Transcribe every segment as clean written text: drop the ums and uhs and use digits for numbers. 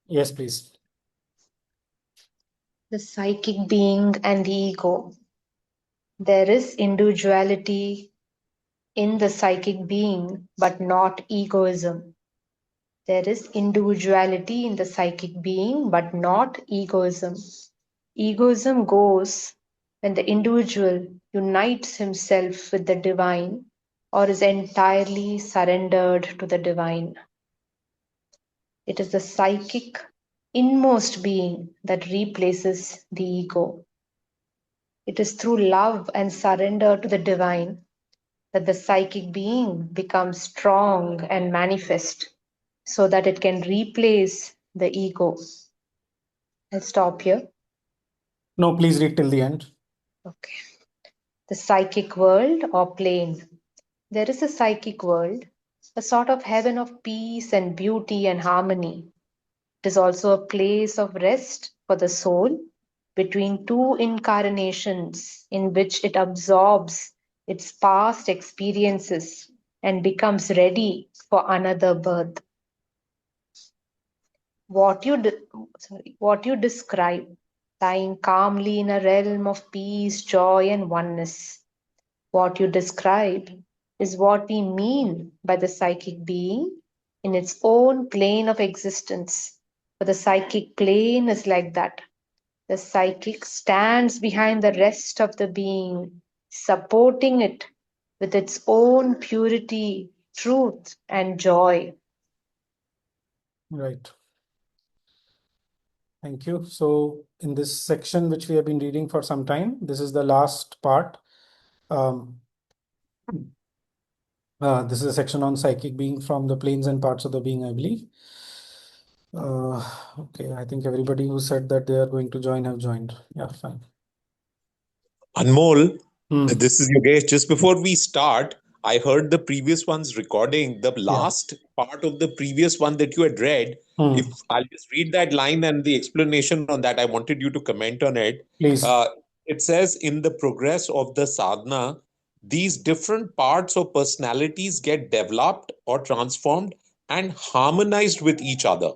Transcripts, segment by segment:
Yes, please. The psychic being and the ego. There is individuality in the psychic being, but not egoism. There is individuality in the psychic being, but not egoism. Egoism goes when the individual unites himself with the divine or is entirely surrendered to the divine. It is the psychic inmost being that replaces the ego. It is through love and surrender to the divine that the psychic being becomes strong and manifest so that it can replace the ego. I'll stop here. No, please read till the end. Okay. The psychic world or plane. There is a psychic world, a sort of heaven of peace and beauty and harmony. It is also a place of rest for the soul between two incarnations in which it absorbs its past experiences and becomes ready for another birth. What you describe, lying calmly in a realm of peace, joy, and oneness. What you describe is what we mean by the psychic being in its own plane of existence. For the psychic plane is like that. The psychic stands behind the rest of the being, supporting it with its own purity, truth, and joy. Right. Thank you. So in this section, which we have been reading for some time, this is the last part. Um, this is a section on psychic being from the planes and parts of the being, I believe. Okay, I think everybody who said that they are going to join have joined. Yeah, fine. Anmol, Hmm. this is Yogesh. Just before we start, I heard the previous one's recording, the Yeah. last part of the previous one that you had read. Hmm. If I'll just read that line and the explanation on that, I wanted you to comment on it. Please. It says, in the progress of the sadhana, these different parts or personalities get developed or transformed and harmonized with each other.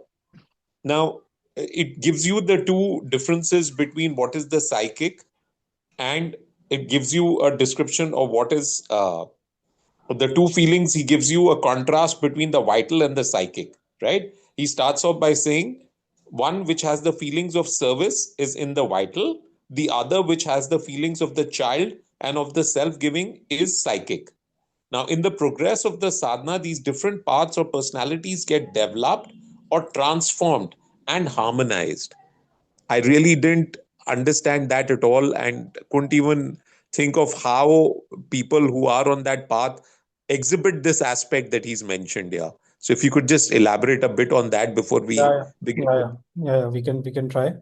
Now, it gives you the two differences between what is the psychic, and it gives you a description of what is the two feelings. He gives you a contrast between the vital and the psychic, right? He starts off by saying one which has the feelings of service is in the vital, the other which has the feelings of the child and of the self-giving is psychic. Now, in the progress of the sadhana, these different parts or personalities get developed or transformed and harmonized. I really didn't understand that at all and couldn't even think of how people who are on that path exhibit this aspect that he's mentioned here. So if you could just elaborate a bit on that before we Yeah, begin. yeah, we can try.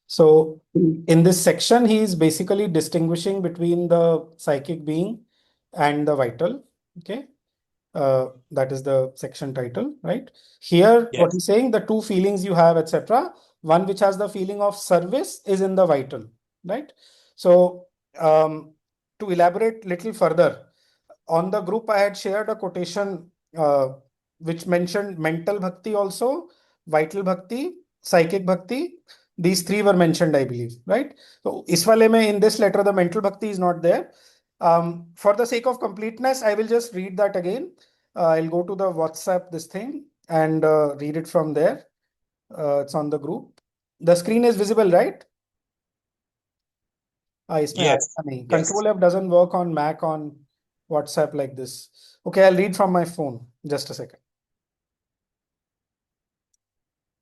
So in this section, he is basically distinguishing between the psychic being and the vital. Okay. That is the section title, right? Here, what Yes. he's saying, the two feelings you have, etc. One which has the feeling of service is in the vital, right? So, to elaborate little further, on the group, I had shared a quotation which mentioned mental bhakti also, vital bhakti, psychic bhakti. These three were mentioned, I believe, right? So, इस वाले में in this letter, the mental bhakti is not there. For the sake of completeness, I will just read that again. I'll go to the WhatsApp, this thing, and read it from there. It's on the group. The screen is visible, right? इसमें Yes. आएगा नहीं. Yes. Control F doesn't work on Mac on WhatsApp like this. Okay, I'll read from my phone. Just a second.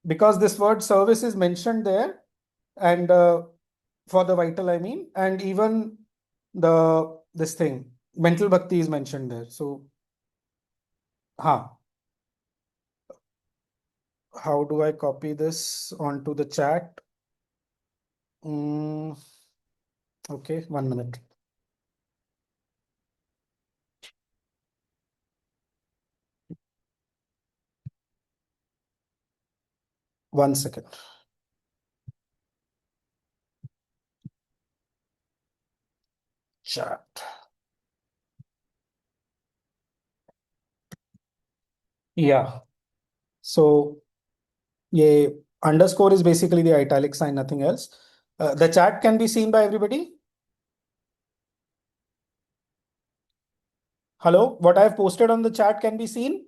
Because this word service is mentioned there, and for the vital, I mean, and even this thing, mental bhakti is mentioned there. So, how do I copy this onto the chat? Okay, 1 minute. One second. Chat. Yeah. So, ये Underscore is basically the italic sign, nothing else. The chat can be seen by everybody. Hello, what I have posted on the chat can be seen.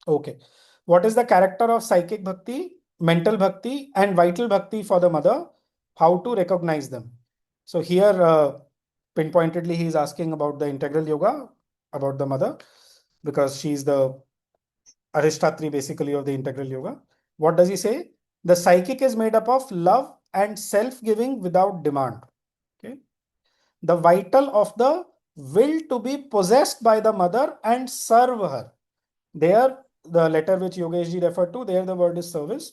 Okay. What is the character of psychic bhakti, mental bhakti, and vital bhakti for the mother? How to recognize them? So here, pinpointedly, he is asking about the integral yoga, about the mother, because she's the Arishtatri basically of the integral yoga. What does he say? The psychic is made up of love and self-giving without demand. Okay. The vital of the will to be possessed by the mother and serve her. There, the letter which Yogesh ji referred to, there the word is service.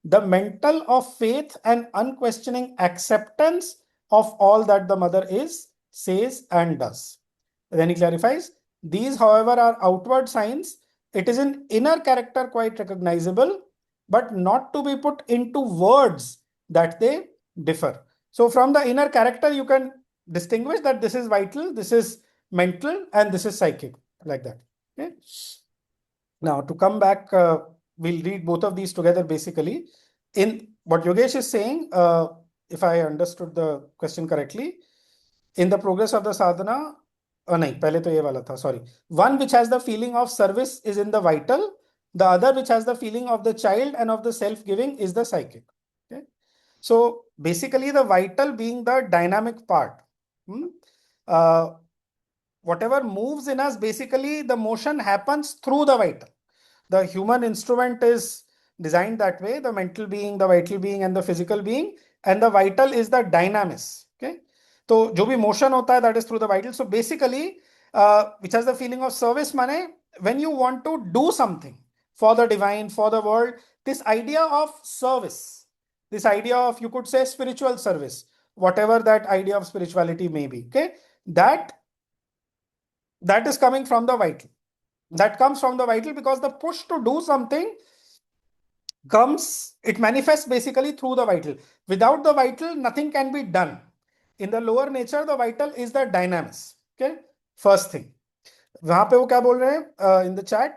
The mental of faith and unquestioning acceptance of all that the mother is, says, and does. Then he clarifies, these, however, are outward signs. It is an inner character quite recognizable, but not to be put into words that they differ. So from the inner character, you can distinguish that this is vital, this is mental, and this is psychic, like that. Okay. Now, to come back, we'll read both of these together basically. In what Yogesh is saying, if I understood the question correctly, in the progress of the sadhana, nahin, pehle to ye wala tha, sorry. One which has the feeling of service is in the vital, the other which has the feeling of the child and of the self-giving is the psychic. Okay? So basically, the vital being the dynamic part. Whatever moves in us, basically the motion happens through the vital. The human instrument is designed that way, the mental being, the vital being, and the physical being, and the vital is the dynamis. Okay. So जो भी motion होता है, that is through the vital. So basically, which has the feeling of service, माने when you want to do something for the divine, for the world, this idea of service, this idea of, you could say, spiritual service, whatever that idea of spirituality may be, okay, that is coming from the vital. That comes from the vital because the push to do something it manifests basically through the vital. Without the vital, nothing can be done. In the lower nature, the vital is the dynamis. Okay, first thing. वहां पे वो क्या बोल रहे हैं in the chat?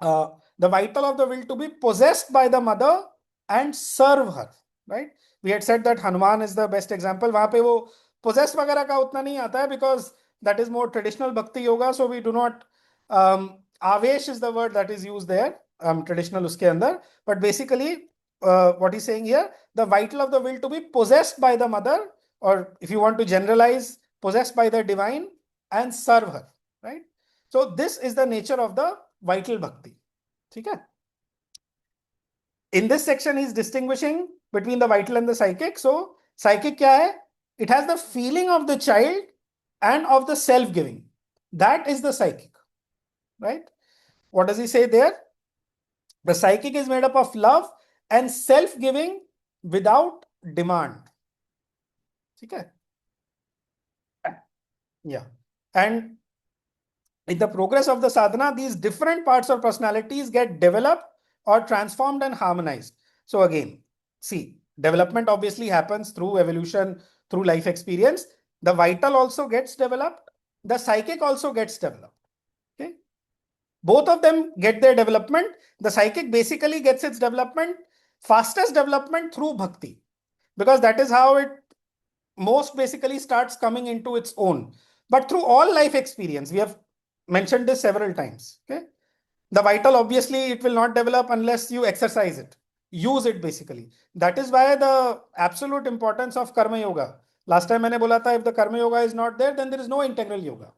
The vital of the will to be possessed by the mother and serve her. Right? We had said that Hanuman is the best example. वहां पे वो possess वगैरह का उतना नहीं आता है because that is more traditional bhakti yoga. So we do not. Avesh is the word that is used there. Traditional uske andar. But basically, what he's saying here, the vital of the will to be possessed by the mother, or if you want to generalize, possessed by the divine and serve her. Right? So this is the nature of the vital bhakti. Okay? In this section, he's distinguishing between the vital and the psychic. So psychic kya hai? It has the feeling of the child and of the self-giving. That is the psychic. Right? What does he say there? The psychic is made up of love and self-giving without demand. Okay? Yeah. And in the progress of the sadhana, these different parts of personalities get developed or transformed and harmonized. So again, see, development obviously happens through evolution, through life experience. The vital also gets developed. The psychic also gets developed. Okay. Both of them get their development. The psychic basically gets its development, fastest development through bhakti, because that is how it most basically starts coming into its own. But through all life experience, we have mentioned this several times. Okay. The vital, obviously, it will not develop unless you exercise it, use it basically. That is why the absolute importance of karma yoga. Last time मैंने बोला था, if the karma yoga is not there, then there is no integral yoga.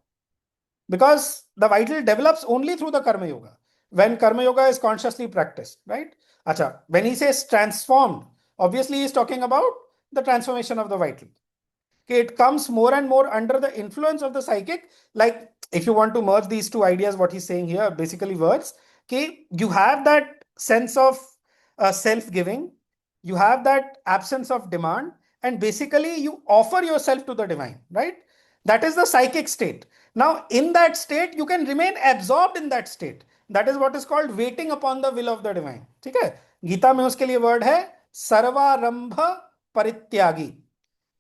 Because the vital develops only through the karma yoga. When karma yoga is consciously practiced, right? Acha, when he says transformed, obviously he's talking about the transformation of the vital. Okay, it comes more and more under the influence of the psychic. Like if you want to merge these two ideas, what he's saying here, basically words, okay, you have that sense of self-giving, you have that absence of demand, and basically you offer yourself to the divine, right? That is the psychic state. Now, in that state, you can remain absorbed in that state. That is what is called waiting upon the will of the divine. ठीक है? गीता में उसके लिए word है सर्वारंभ परित्यागी.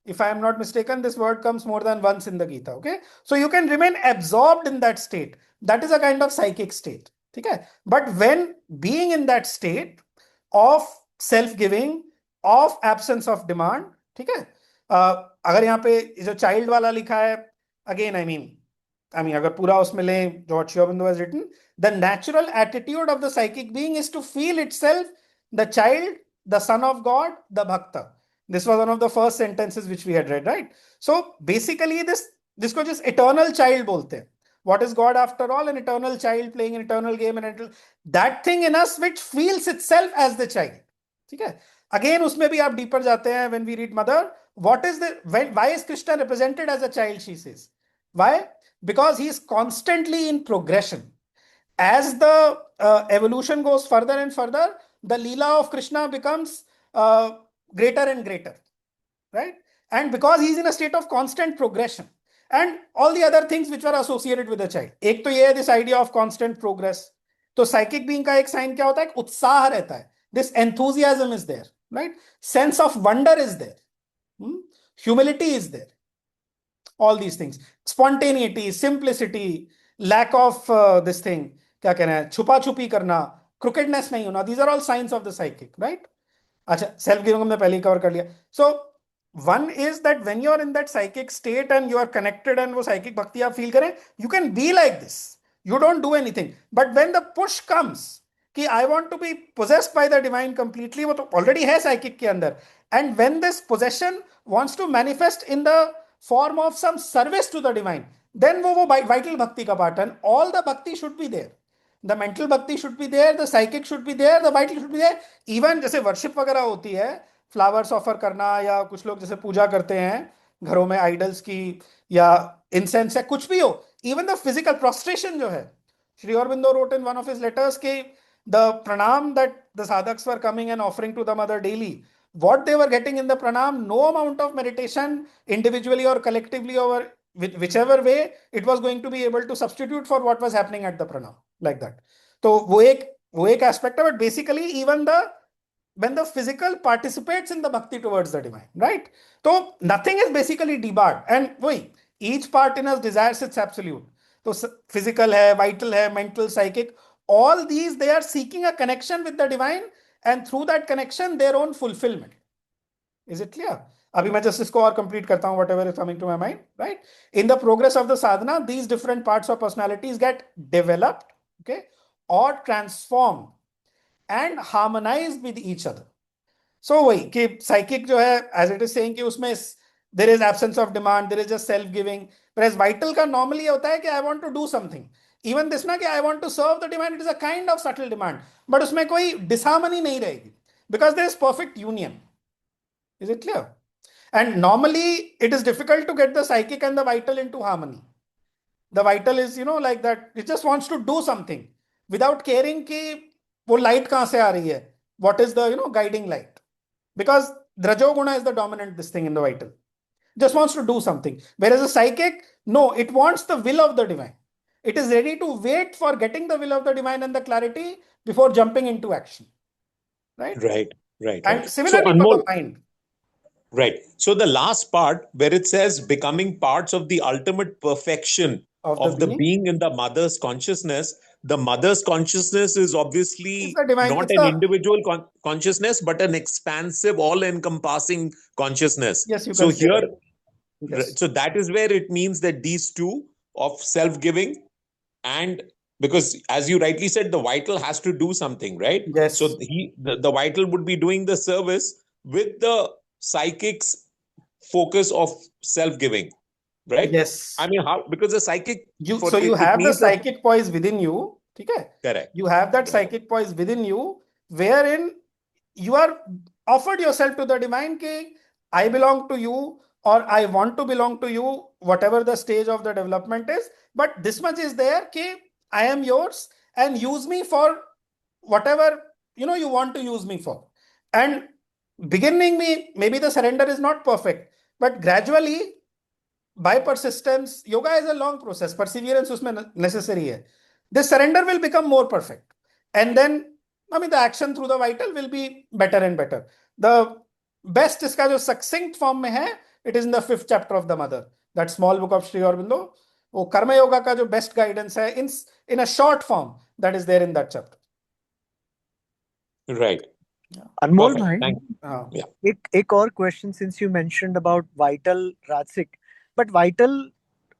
If I am not mistaken, this word comes more than once in the Gita. Okay, so you can remain absorbed in that state. That is a kind of psychic state. ठीक है. But when being in that state of self-giving, of absence of demand, ठीक है. अगर यहाँ पे जो child वाला लिखा है, अगेन आई मीन अगर पूरा उसमें लें जो Sri Aurobindo has written, the natural attitude of the psychic being is to feel itself the child, the son of God, the bhakta. This was one of the first sentences which we had read, right? So basically this को just eternal child बोलते हैं. What is God after all? An eternal child playing an eternal game, that thing in us which feels itself as the child. ठीक है. Again उसमें भी आप deeper जाते हैं. When we read Mother, why is Krishna represented as a child, she says. Why? Because he is constantly in progression. As the evolution goes further and further, the Leela of Krishna becomes greater and greater, right? And because he's in a state of constant progression, and all the other things which were associated with the child. एक तो ये है this idea of constant progress. तो psychic being का एक sign क्या होता है? उत्साह रहता है. This enthusiasm is there, right? Sense of wonder is there. Humility is there. All these things. Spontaneity, simplicity, lack of this thing. क्या कहना है? छुपा छुपी करना, crookedness नहीं होना. These are all signs of the psychic, right? अच्छा, self-giving हमने पहले ही cover कर लिया. So one is that when you're in that psychic state and you are connected and वो psychic bhakti आप feel करें, you can be like this. You don't do anything. But when the push comes, कि I want to be possessed by the divine completely, वो तो already है psychic के अंदर. And when this possession wants to manifest in the form of some service to the divine, then वो vital bhakti का part, and all the bhakti should be there. The mental bhakti should be there, the psychic should be there, the vital should be there. Even जैसे worship वगैरह होती है, flowers offer करना, या कुछ लोग जैसे पूजा करते हैं घरों में आइडल्स की, या इंसेंस है, कुछ भी हो, इवन द फिजिकल प्रोस्ट्रेशन जो है, Shri Aurobindo wrote in one of his letters के the pranam that the sadhaks were coming and offering to the mother daily, what they were getting in the pranam, no amount of meditation individually or collectively or whichever way, it was going to be able to substitute for what was happening at the pranam, like that. तो वो एक aspect है, but basically even when the physical participates in the bhakti towards the divine, right? So nothing is basically debarred, and each part in us desires its absolute. So physical hai, vital hai, mental, psychic, all these, they are seeking a connection with the divine, and through that connection their own fulfillment. Is it clear? अभी मैं just इसको और complete करता हूँ, whatever is coming to my mind, right? In the progress of the sadhana, these different parts of personalities get developed, okay, or transformed and harmonized with each other. So वही कि psychic जो है, as it is saying कि उसमें there is absence of demand, there is just self-giving, whereas vital का normally होता है कि I want to do something. Even this ना कि I want to serve the divine, it is a kind of subtle demand, but उसमें कोई disharmony नहीं रहेगी, because there is perfect union. Is it clear? And normally it is difficult to get the psychic and the vital into harmony. The vital is, like that, it just wants to do something without caring कि वो light कहाँ से आ रही है, what is the guiding light, because Drajoguna is the dominant this thing in the vital, just wants to do something, whereas a psychic, no, it wants the will of the divine. It is ready to wait for getting the will of the divine and the clarity before jumping into action, right? Right. And similarly for the mind. Right. So the last part where it says becoming parts of the ultimate perfection of the being in the mother's consciousness, the mother's consciousness is obviously not an individual consciousness, but an expansive, all-encompassing consciousness. Yes, you can so say here, that. Yes. So that is where it means that these two of self-giving, and because as you rightly said, the vital has to do something, right? Yes. So the vital would be doing the service with the psychic's focus of self-giving, right? Yes. I mean, how? Because the psychic, you have the psychic poise within you, okay? Correct. You have that psychic poise within you, wherein you are offered yourself to the divine, ki I belong to you, or I want to belong to you, whatever the stage of the development is. But this much is there, ki I am yours, and use me for whatever you want to use me for. And beginning maybe the surrender is not perfect, but gradually, by persistence, yoga is a long process, perseverance usme necessary hai. This surrender will become more perfect, and then the action through the vital will be better and better. The best iska jo succinct form mein hai, it is in the 5th chapter of the Mother, that small book of Sri Aurobindo. वो कर्म योगा का जो best guidance है in a short form, that is there in that chapter. Right. Anmol Perfect. bhai, Thank you. हाँ Yeah. एक और question since you mentioned about vital Rajasic, but vital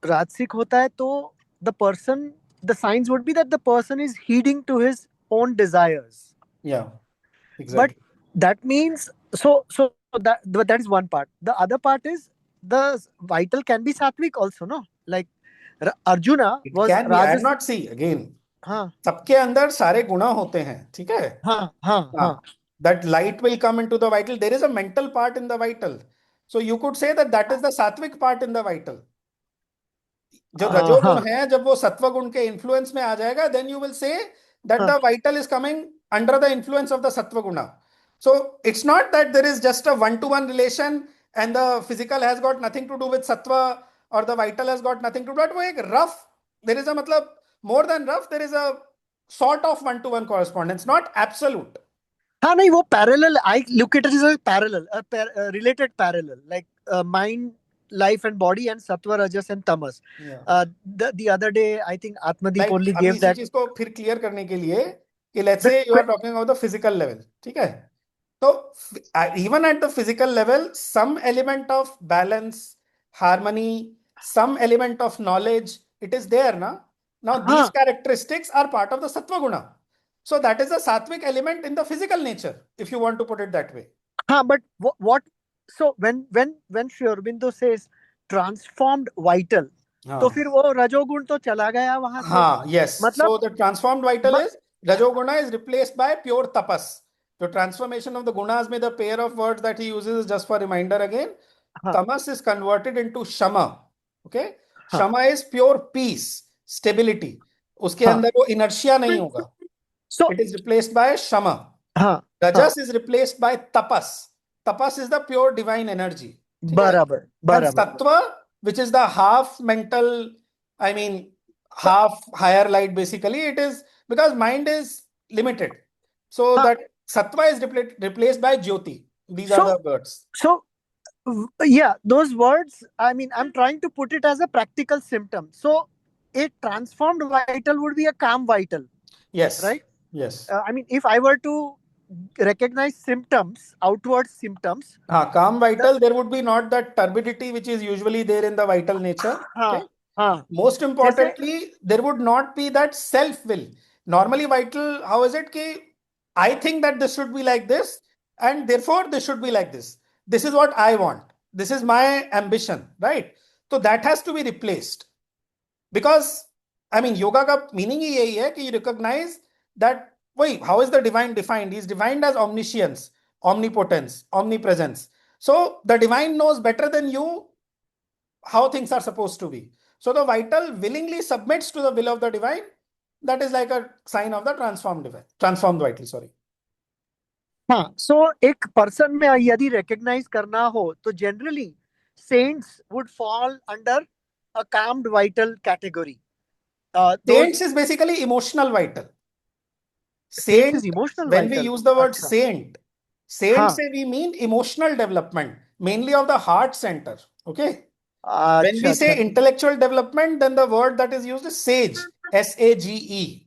Rajasic होता है तो the signs would be that the person is heeding to his own desires. yeah But exactly. that means that is one part. The other part is the vital can be sattvic also, no? Like Arjuna It was can be. I am Rajas. not see again. हाँ सबके अंदर सारे गुणा होते हैं, ठीक है? हाँ हाँ हाँ. हाँ. That light will come into the vital. There is a mental part in the vital. So you could say that that is the sattvic part in the vital. जो रजोगुण हाँ. है, जब वो सत्व गुण के इन्फ्लुएंस में आ जाएगा, then you will say that हाँ. the vital is coming under the influence of the sattva guna. So it's not that there is just a one-to-one relation and the physical has got nothing to do with sattva or the vital has got nothing to do. But वो एक rough, there is a मतलब more than rough, there is a sort of one-to-one correspondence, not absolute. हाँ नहीं वो parallel. I look at it as a parallel, a related parallel, like mind, life and body, and sattva, rajas and tamas. Yeah. The other day I think Atmadeep Like only अभी gave इसी that. चीज को फिर clear करने के लिए कि let's The say you are talking about the physical level, ठीक है? So even at the physical level, some element of balance, harmony, some element of knowledge, it is there, na? Now these हाँ characteristics are part of the sattva guna. So that is a sattvic element in the physical nature, if you want to put it that way. हाँ, but what so when Sri Aurobindo says transformed vital, तो हाँ फिर वो रजोगुण तो चला गया वहां से. हाँ yes. मतलब So the transformed vital म- is rajoguna is replaced by pure tapas. The transformation of the gunas में the pair of words that he uses is just for reminder again. हाँ Tamas is converted into shama. Okay, हाँ shama is pure peace, stability. उसके हाँ. अंदर वो inertia नहीं होगा. So It is replaced by shama. हाँ हाँ. Rajas is replaced by tapas. Tapas is the pure divine energy. ठीक है? बराबर And बराबर. sattva, which is the half mental, I mean, half higher light basically, it is because mind is limited. So हाँ. that sattva is replaced by jyoti. These are the So words. so yeah, those words, I mean, I'm trying to put it as a practical symptom. So a transformed vital would be a calm vital, Yes. right? Yes. I mean, if I were to recognize symptoms, outward symptoms, Calm vital, there would be not that turbidity which is usually there in the vital nature. Okay. हाँ हाँ. Most जैसे importantly, there would not be that self-will. Normally, vital, how is it कि I think that this should be like this, and therefore this should be like this. This is what I want. This is my ambition, right? So that has to be replaced. Because, I mean, yoga का meaning ही यही है कि you recognize that, wait, how is the divine defined? He's defined as omniscience, omnipotence, omnipresence. So the divine knows better than you how things are supposed to be. So the vital willingly submits to the will of the divine. That is like a sign of the transformed vital, sorry. हाँ. So एक person में यदि recognize करना हो तो generally saints would fall under a calmed vital category. Saints is basically emotional vital. Saints is emotional when vital. we use the word अच्छा. saint हाँ. say we mean emotional development, mainly of the heart center. Okay. When we अच्छा say अच्छा intellectual development, then the word that is used is sage, SAGE.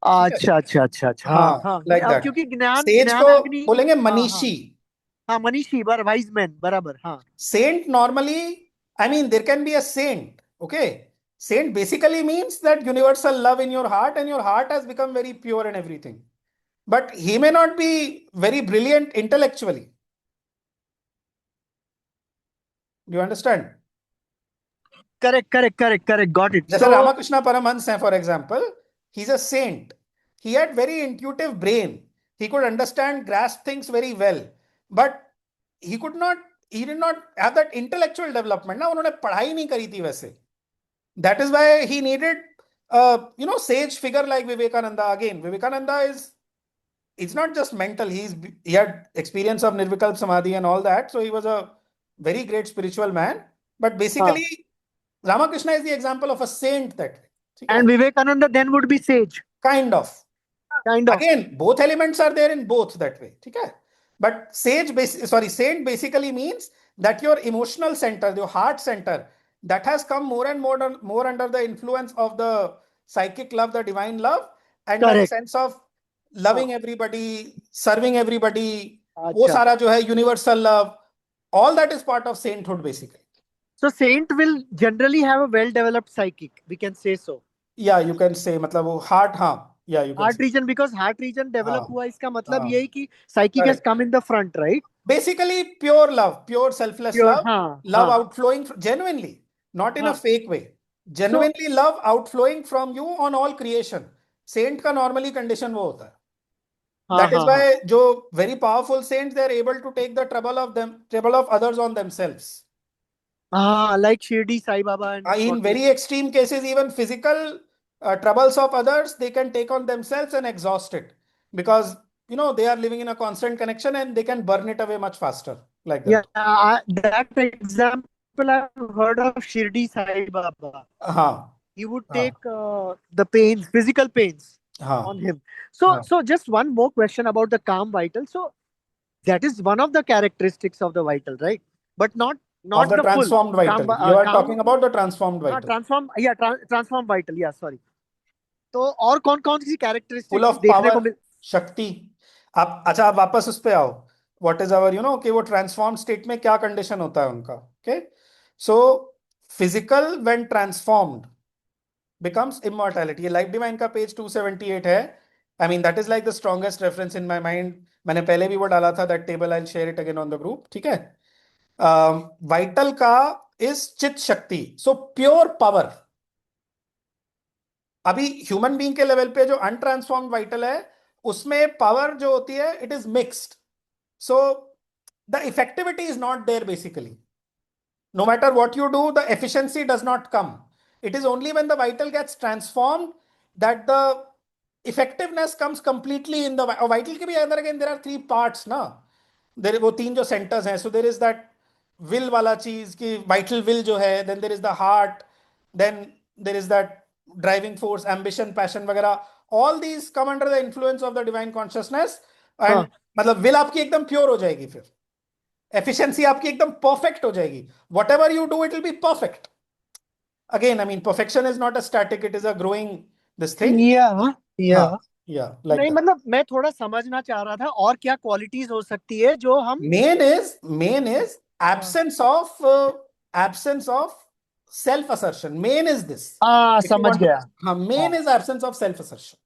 अच्छा अच्छा अच्छा अच्छा. हाँ हाँ. like that. क्योंकि ज्ञान Sage ज्ञान को अग्नि. बोलेंगे हाँ हाँ मनीषी. हाँ मनीषी wise man बराबर. हाँ. Saint normally, I mean, there can be a saint. Okay. Saint basically means that universal love in your heart, and your heart has become very pure and everything. But he may not be very brilliant intellectually. Do you understand? Correct. Got it. जैसे So Ramakrishna Paramahansa है, for example, he's a saint. He had very intuitive brain. He could understand, grasp things very well. But he did not have that intellectual development. ना उन्होंने पढ़ाई नहीं करी थी वैसे. That is why he needed sage figure like Vivekananda. Again, Vivekananda it's not just mental. He had experience of Nirvikalpa Samadhi and all that. So he was a very great spiritual man. But basically, Ramakrishna is the example of a saint that way. and Vivekananda then would be sage. Kind of. Again, both elements are there in both that way. Okay? But saint basically means that your emotional center, your heart center, that has come more and more under the influence of the psychic love, the divine love, and that Correct. sense of loving everybody, serving everybody, वो Acha. सारा जो है universal love, all that is part of sainthood basically. So saint will generally have a well-developed psychic. We can say so. Yeah, you can say मतलब वो heart, हाँ, yeah, you can Heart say. region, because heart region develop हाँ, हुआ इसका मतलब हाँ. यही कि psychic has Correct. come in the front, right? Basically, pure love, pure selfless Pure, love, love हाँ. outflowing genuinely, not in a हाँ. fake way. Genuinely love outflowing from you on all creation. Saint का normally condition वो होता है. That is why जो very powerful saints, they are able to take the trouble of others on themselves. Like Shirdi Sai Baba and In very extreme cases, even physical troubles of others, they can take on themselves and exhaust it because they are living in a constant connection and they can burn it away much faster like that. Yeah, that example I've heard of Shirdi Sai Baba. He would take the pains, physical pains on him. So just one more question about the calm vital. So that is one of the characteristics of the vital, right? But not of the transformed full vital. calm, You are calm, talking about the transformed vital. transformed vital. Yeah, sorry. तो और कौन सी characteristics Full of देखने को power, शक्ति. आप अच्छा आप वापस उस पे आओ. What is our कि वो transformed state में क्या condition होता है उनका? Okay, so physical when transformed becomes immortality. ये Life Divine का page 278 है. I mean that is like the strongest reference in my mind. मैंने पहले भी वो डाला था that table. I'll share it again on the group. ठीक है? Vital का is चित शक्ति. So pure power. अभी ह्यूमन बीइंग के लेवल पे जो अनट्रांसफॉर्म्ड वाइटल है उसमें पावर जो होती है it is mixed so the effectivity is not there basically no matter what you do the efficiency does not come it is only when the vital gets transformed that the effectiveness comes completely in the vital के भी अंदर again there are three parts ना there वो तीन जो centers हैं so there is that will वाला चीज कि vital will जो है then there is the heart then there is that driving force ambition passion वगैरह all these come under the influence of the divine consciousness and मतलब will आपकी एकदम pure हो जाएगी फिर efficiency आपकी एकदम perfect हो जाएगी whatever you do it will be perfect again I mean perfection is not a static it is a growing this thing like नहीं that. मतलब मैं थोड़ा समझना चाह रहा था और क्या क्वालिटीज हो सकती है जो हम main is absence of self assertion main is this समझ गया main is absence of self assertion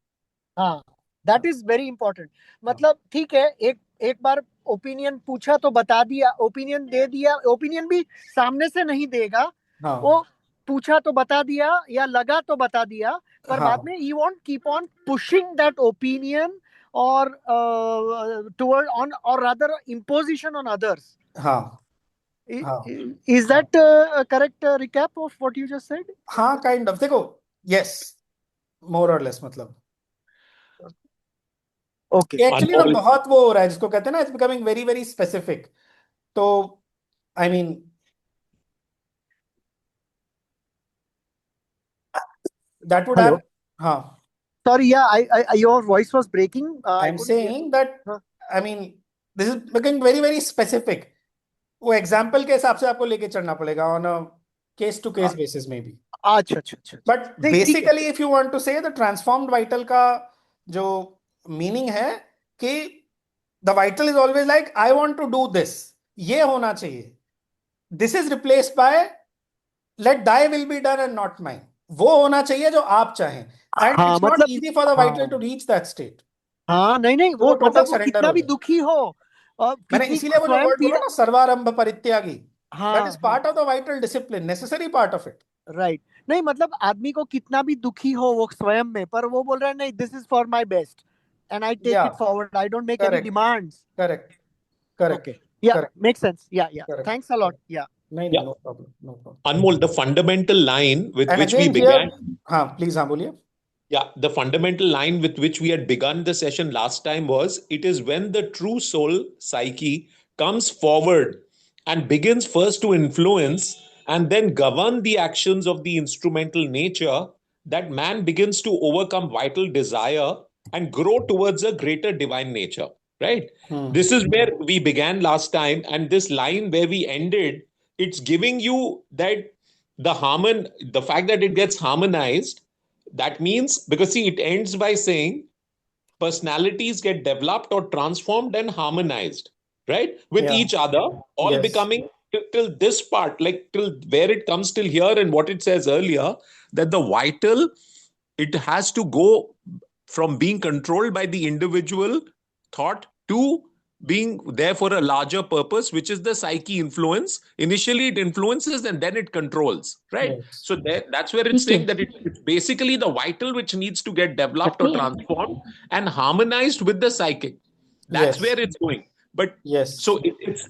that is very important मतलब ठीक है एक बार ओपिनियन पूछा तो बता दिया ओपिनियन दे दिया ओपिनियन भी सामने से नहीं देगा वो पूछा तो बता दिया या लगा तो बता दिया पर बाद में you won't keep on pushing that opinion or toward on or rather imposition on others. Is that a correct recap of what you just said? kind of. देखो, yes, more or less मतलब. Okay. Actually ना बहुत वो हो रहा है जिसको कहते हैं ना it's becoming very very specific. तो I mean that would have Sorry, your voice was breaking. I'm saying that I mean this is becoming very very specific. वो example के हिसाब से आपको लेके चलना पड़ेगा on a case to case basis maybe. अच्छा. But basically if you want to say the transformed vital का जो meaning है कि the vital is always like I want to do this. ये होना चाहिए. This is replaced by let thy will be done and not mine. वो होना चाहिए जो आप चाहें. And it's not easy for the vital to reach that state. नहीं वो मतलब वो कितना भी दुखी हो मैंने इसीलिए वो जो वर्ड बोला ना सर्वारंभ परित्यागी that is part of the vital discipline necessary part of it right नहीं मतलब आदमी को कितना भी दुखी हो वो स्वयं में पर वो बोल रहा है नहीं this is for my best and I take it forward I don't make any demands correct okay makes sense thanks a lot no problem Anmol, the fundamental line with which we began please बोलिए the fundamental line with which we had begun the session last time was it is when the true soul psyche comes forward and begins first to influence and then govern the actions of the instrumental nature that man begins to overcome vital desire and grow towards a greater divine nature, right? This is where we began last time, and this line where we ended, it's giving you that the fact that it gets harmonized That means, because see, it ends by saying personalities get developed or transformed and harmonized, right, with Yeah. each other, all Yes. becoming till this part, like till where it comes till here, and what it says earlier, that the vital, it has to go from being controlled by the individual thought to being there for a larger purpose, which is the psyche influence. Initially it influences and then it controls, right? Yes. So that's where it's saying that it's basically the vital which needs to get developed or transformed and harmonized with the psychic. That's Yes. where it's going. But Yes. so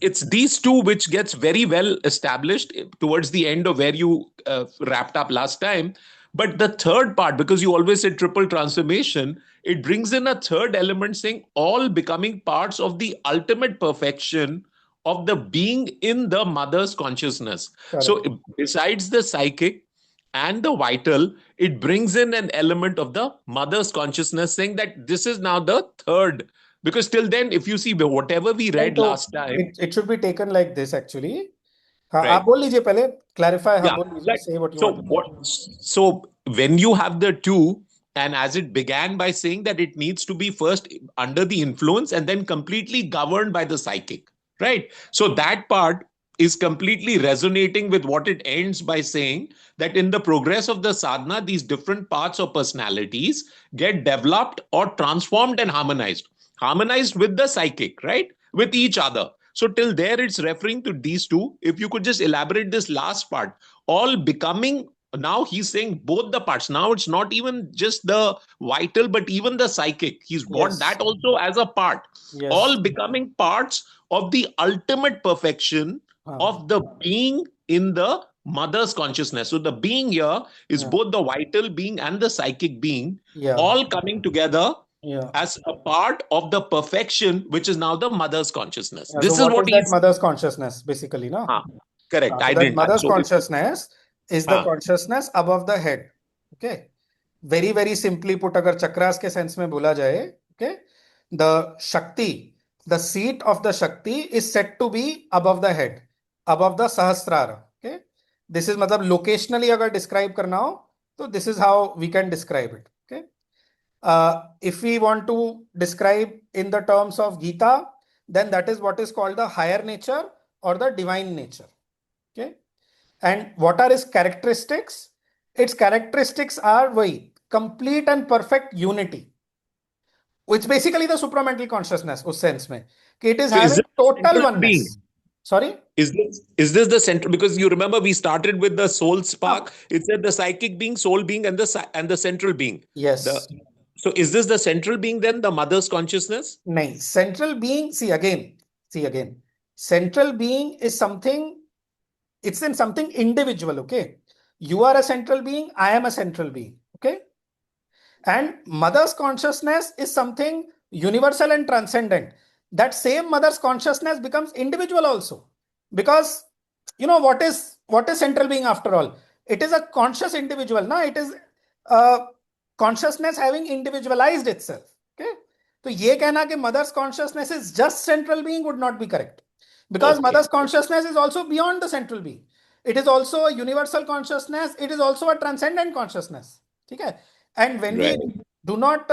it's these two which gets very well established towards the end of where you wrapped up last time. But the third part, because you always said triple transformation, it brings in a third element saying all becoming parts of the ultimate perfection of the being in the mother's consciousness. So Correct. besides the psychic and the vital, it brings in an element of the mother's consciousness, saying that this is now the third. Because till then, if you see whatever we नहीं read तो last time, it should be taken like this actually. हाँ आप right? बोल लीजिए पहले, clarify, हाँ Yeah, बोल लीजिए, right. say what you So want to say. so when you have the two, and as it began by saying that it needs to be first under the influence and then completely governed by the psychic, right? So that part is completely resonating with what it ends by saying that in the progress of the sadhana, these different parts or personalities get developed or transformed and harmonized with the psychic, right? With each other. So till there, it's referring to these two. If you could just elaborate this last part, all becoming, now he's saying both the parts. Now it's not even just the vital, but even the psychic. He's brought Yes. that also as a part. Yes. All becoming parts of the ultimate perfection of the being in the mother's consciousness. So the being here is both the vital being and the psychic being, Yeah. all coming together Yeah. as a part of the perfection, which is now the mother's consciousness. Yeah, This so is what what is that he's. mother's consciousness, basically, no? Correct. So I that didn't. mother's So consciousness is the हाँ, consciousness above the head. Okay. Very, very simply put, अगर चक्रास के sense में बोला जाए, okay, the Shakti, the seat of the Shakti is said to be above the head, above the Sahasrara. Okay. This is मतलब locationally अगर describe करना हो, तो this is how we can describe it. Okay. If we want to describe in the terms of Gita, then that is what is called the higher nature or the divine nature. Okay. And what are its characteristics? Its characteristics are वही complete and perfect unity, which basically the supramental consciousness उस sense में कि it is so is having this total central oneness. being? Sorry? Is this the central? Because you remember we started with the soul spark. It said the psychic being, soul being, and the central being. Yes. So is this the central being then, the mother's consciousness? नहीं, central being, see again. Central being is something, it's in something individual, okay? You are a central being, I am a central being, okay? And mother's consciousness is something universal and transcendent. That same mother's consciousness becomes individual also. Because you know what is central being after all? It is a conscious individual, no? It is consciousness having individualized itself. Okay. So ये कहना कि mother's consciousness is just central being would not be correct. Because Okay. mother's consciousness is also beyond the central being. It is also a universal consciousness. It is also a transcendent consciousness. Okay. And when Right. we do not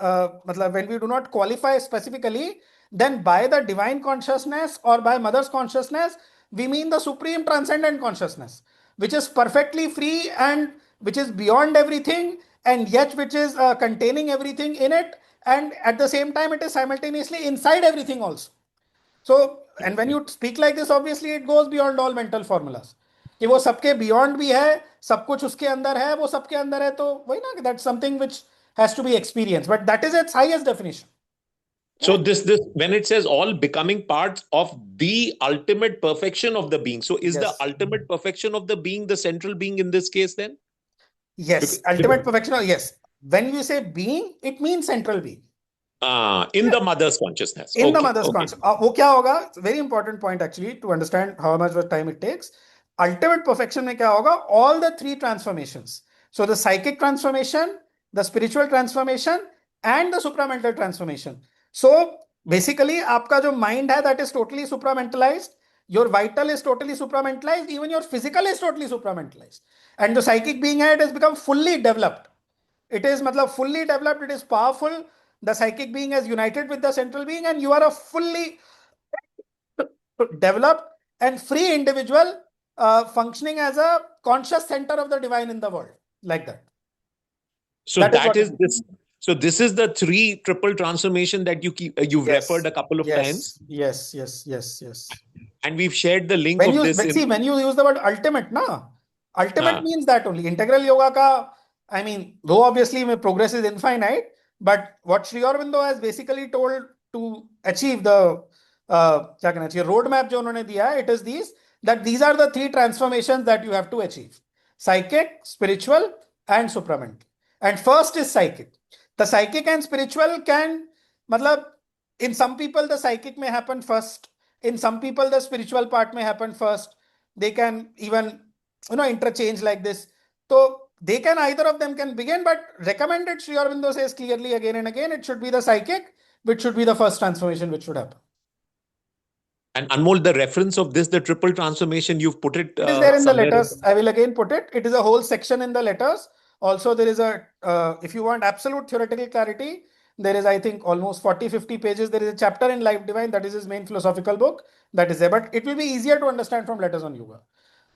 when we do not qualify specifically, then by the divine consciousness or by mother's consciousness, we mean the supreme transcendent consciousness, which is perfectly free and which is beyond everything, and yet which is containing everything in it, and at the same time it is simultaneously inside everything also. So, and when you speak like this, obviously it goes beyond all mental formulas. कि वो सबके beyond भी है, सब कुछ उसके अंदर है, वो सबके अंदर है, तो वही ना, that's something which has to be experienced, but that is its highest definition. So this when it says all becoming parts of the ultimate perfection of the being. So is the Yes. ultimate perfection of the being the central being in this case then? Yes, ultimate perfection. Yes, when you say being, it means central being. In the mother's consciousness. In the Okay, mother's okay. consciousness. वो क्या होगा? Very important point actually to understand how much time it takes. Ultimate perfection में क्या होगा? All the three transformations. So the psychic transformation, the spiritual transformation, and the supramental transformation. So basically आपका जो mind है, that is totally supramentalized. Your vital is totally supramentalized. Even your physical is totally supramentalized. And the psychic being है, it has become fully developed. It is matlab fully developed, it is powerful. The psychic being has united with the central being, and you are a fully developed and free individual functioning as a conscious center of the divine in the world, like that. So That is that what is it this. So this is the three triple transformation that you've Yes. referred a couple of times, Yes. Yes. and we've shared the link When of you this in. see, when you use the word ultimate, ultimate Ah. means that only. Integral yoga ka, I mean, though obviously progress is infinite, but what Sri Aurobindo has basically told to achieve the क्या कहना चाहिए roadmap जो उन्होंने दिया है, it is these are the three transformations that you have to achieve: psychic, spiritual, and supramental. And first is psychic. The psychic and spiritual can, matlab, in some people the psychic may happen first. In some people, the spiritual part may happen first. They can even, interchange like this. So they can, either of them can begin, but recommended, Sri Aurobindo says clearly again and again, it should be the psychic, which should be the first transformation which should happen. And Anmol, the reference of this, the triple transformation, you've put it. It is there in the somewhere. letters. I will again put it. It is a whole section in the letters. Also, there is if you want absolute theoretical clarity, there is, I think, almost 40-50 pages. There is a chapter in Life Divine, that is his main philosophical book. That is there. But it will be easier to understand from Letters on Yoga.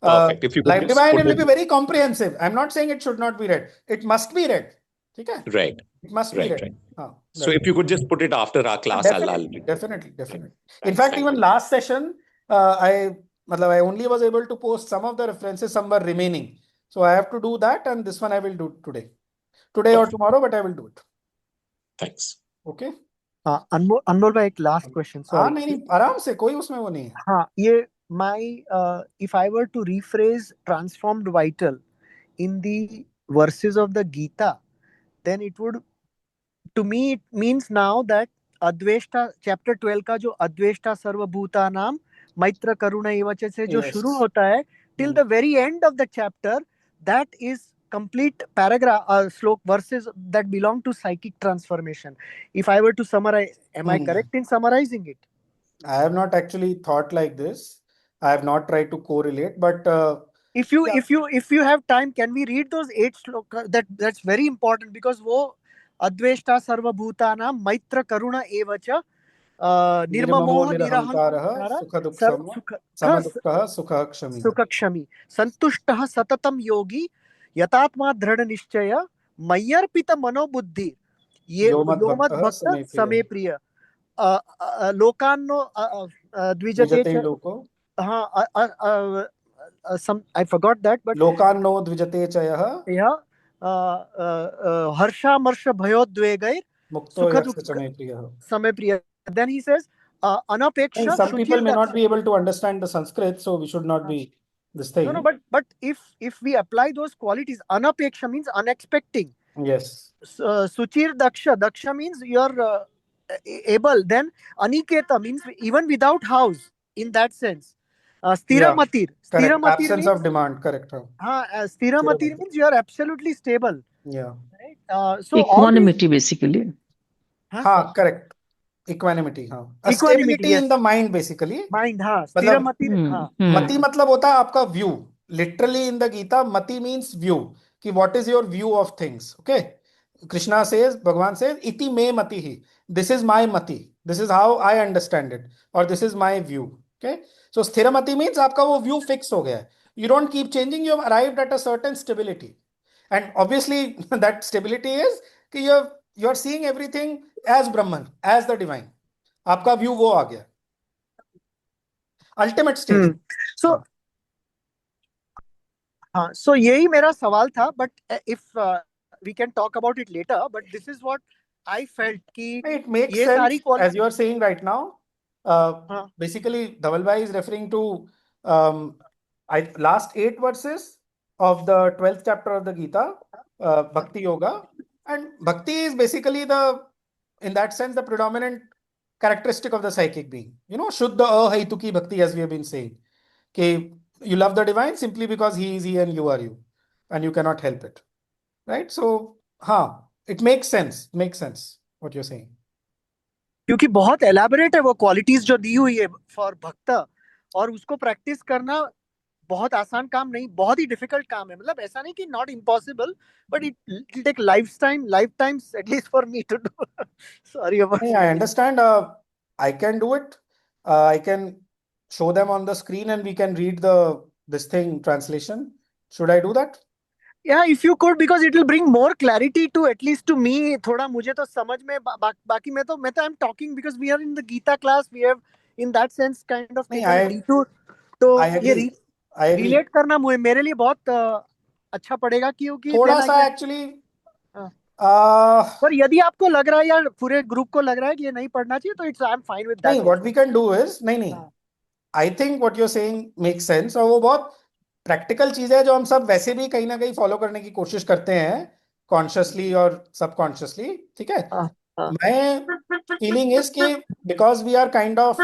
Perfect. If you could Life just Divine put will it- be very comprehensive. I'm not saying it should not be read. It must be read. Okay? Right. It must be Right, read. right. हाँ, So if you could just put it after our class, I'll Definitely. In Thanks, fact, thank even you. last session, I only was able to post some of the references, some were remaining. So I have to do that, and this one I will do today or Perfect. tomorrow, but I will do it. Thanks. Okay? अनमोल भाई एक last question हाँ, नहीं, आराम से, कोई उसमें वो नहीं है. हाँ, ये my if I were to rephrase transformed vital in the verses of the Gita, then it would, to me, it means now that Adveshta chapter 12 का जो Adveshta सर्वभूता नाम मैत्र करुणा एवच से जो Yes. शुरू होता है till the very end of the chapter, that is complete paragraph slok verses that belong to psychic transformation. If I were to summarize, am I correct in summarizing it? I have not actually thought like this. I have not tried to correlate, but If you yeah. have time, can we read those 8 shloka? That's very important, because वो अद्वेष्टा सर्वभूतानां मैत्र करुण एव च निर्ममोह निरहंकारः समदुःखः सुखः क्षमी सुखक्षमी संतुष्टः सततं योगी यतात्मा दृढ़ निश्चय मय्यर्पित मनोबुद्धि ये योमद्भक्त समे प्रिय लोकान्नो द्विजते लोको. हाँ, I forgot that, but लोकान्नो द्विजते च यः हर्षामर्ष भयोद्वेगैर मुक्तो यस्य च मे प्रियः समे प्रिय. Then he says anapeksha. Some people may not be able to understand the Sanskrit, so we should not be this thing. No, but if we apply those qualities, anapeksha means unexpecting. Yes. Suchir daksha means you're able. Then aniketa means even without house, in that sense. Sthiramatir. Correct. Absence of demand. Correct. Sthiramatir means you are absolutely stable. Yeah. Right? So equanimity basically. Correct. Equanimity. Equanimity, stability yes. in the mind basically. Mind. Sthiramatir. Mati मतलब होता है आपका view. Literally in the Gita, mati means view. कि what is your view of things? Okay. Krishna says, Bhagavan says, iti me matihi. This is my mati. This is how I understand it. Or this is my view. Okay. So sthiramati means आपका वो view fix हो गया है. You don't keep changing. You have arrived at a certain stability. And obviously that stability is कि you are seeing everything as Brahman, as the divine. आपका view वो आ गया. Ultimate stage. So यही मेरा सवाल था, but if we can talk about it later, but this is what I felt कि it makes sense as you are saying right now. Basically Dhavalbhai is referring to last 8 verses of the 12th chapter of the Gita, Bhakti Yoga, and Bhakti is basically in that sense the predominant characteristic of the psychic being. Shuddha Ahaituki Bhakti, as we have been saying. Okay, you love the divine simply because he is he and you are you, and you cannot help it. Right? So, it makes sense. What you're saying. क्योंकि बहुत elaborate है वो qualities जो दी हुई है for भक्त, और उसको practice करना बहुत आसान काम नहीं, बहुत ही डिफिकल्ट काम है. मतलब ऐसा नहीं कि not impossible, but it take life times at least for me to do. Sorry about. Hey, I understand. I can do it. I can show them on the screen and we can read this thing translation. Should I do that? Yeah, if you could, because it will bring more clarity to at least to me. थोड़ा मुझे तो समझ में बाकी मैं तो I'm talking because we are in the Gita class. We have in that sense kind of नहीं, taken a detour. तो I ये agree. I agree. रिलेट करना मेरे लिए बहुत अच्छा पड़ेगा, क्योंकि थोड़ा then I सा can- एक्चुअली पर यदि आपको लग रहा है या पूरे ग्रुप को लग रहा है कि ये नहीं पढ़ना चाहिए, तो it's I am fine with नहीं, that. what we can do is नहीं हाँ. I think what you're saying makes sense, और वो बहुत प्रैक्टिकल चीज है जो हम सब वैसे भी कहीं ना कहीं फॉलो करने की कोशिश करते हैं, कॉन्शियसली और सबकॉन्शियसली. ठीक है. हाँ. My feeling is कि because we are kind of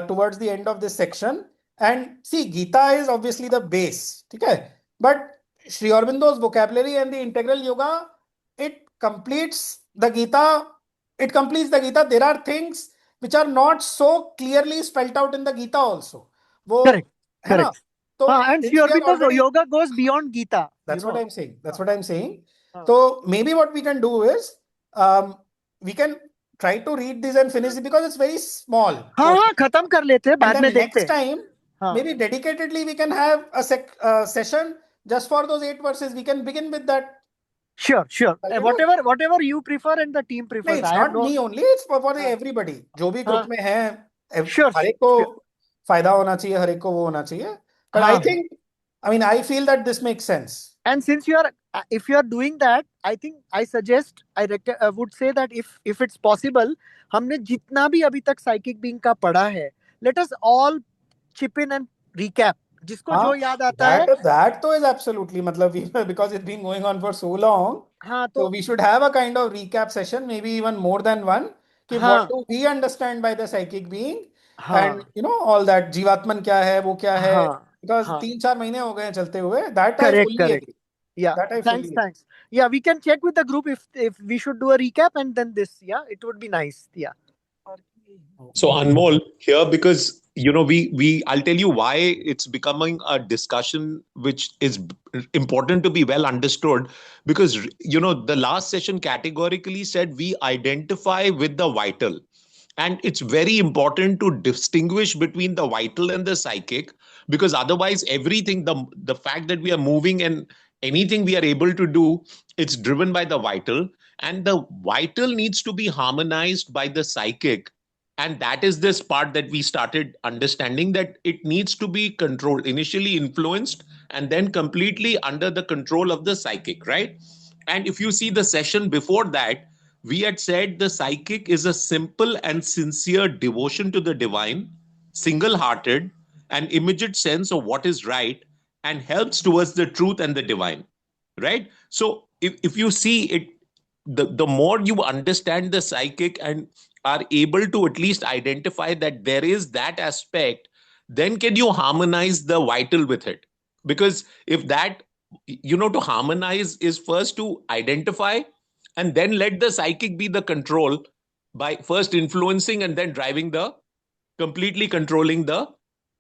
towards the end of this section, and see, Gita is obviously the base, ठीक है, but Sri Aurobindo's vocabulary and the integral yoga, it completes the Gita. It completes the Gita. There are things which are not so clearly spelled out in the Gita also. वो Correct. है ना. Correct. तो And since Sri we have Aurobindo's already, yoga goes beyond Gita. that's what I'm saying. That's what I'm saying. हाँ. So maybe what we can do is we can try to read this and finish it because it's very small. हाँ, खत्म कर लेते हैं, And बाद then में देखते next हैं. time, हाँ. maybe dedicatedly we can have a session just for those 8 verses. We can begin with that. Sure. Shall we do Whatever you prefer and the team No, prefers. it's I have not no. me only. It's for the हाँ. everybody. जो भी हाँ. Group में है, Sure. हर एक को फायदा होना चाहिए, हर एक को वो होना चाहिए. But I हाँ. think, I mean, I feel that this makes sense. And since if you are doing that, I think I suggest, I would say that if it's possible, हमने जितना भी अभी तक psychic being का पढ़ा है, let us all chip in and recap. जिसको जो याद आता है. That तो is absolutely, मतलब because it's been going on for so long, हाँ, so we should have a kind of recap session, maybe even more than one. कि हाँ. what do we understand by the psychic being, हाँ. and all that जीवात्मन क्या है, वो क्या है, हाँ. because हाँ. 3-4 महीने हो गए हैं चलते हुए. That I Correct. fully agree. Yeah. That I fully agree. Thanks. Yeah, we can check with the group if we should do a recap and then this. Yeah, it would be nice. Yeah. So Anmol here, because I'll tell you why it's becoming a discussion which is important to be well understood, because the last session categorically said we identify with the vital, and it's very important to distinguish between the vital and the psychic, because otherwise everything, the fact that we are moving and anything we are able to do, it's driven by the vital, and the vital needs to be harmonized by the psychic. And that is this part that we started understanding, that it needs to be controlled, initially influenced, and then completely under the control of the psychic, right? And if you see the session before that, we had said the psychic is a simple and sincere devotion to the divine, single hearted, an immediate sense of what is right, and helps towards the truth and the divine, right? So if you see it, the more you understand the psychic and are able to at least identify that there is that aspect, then can you harmonize the vital with it? Because if that, to harmonize is first to identify and then let the psychic be the control by first influencing and then driving the completely controlling the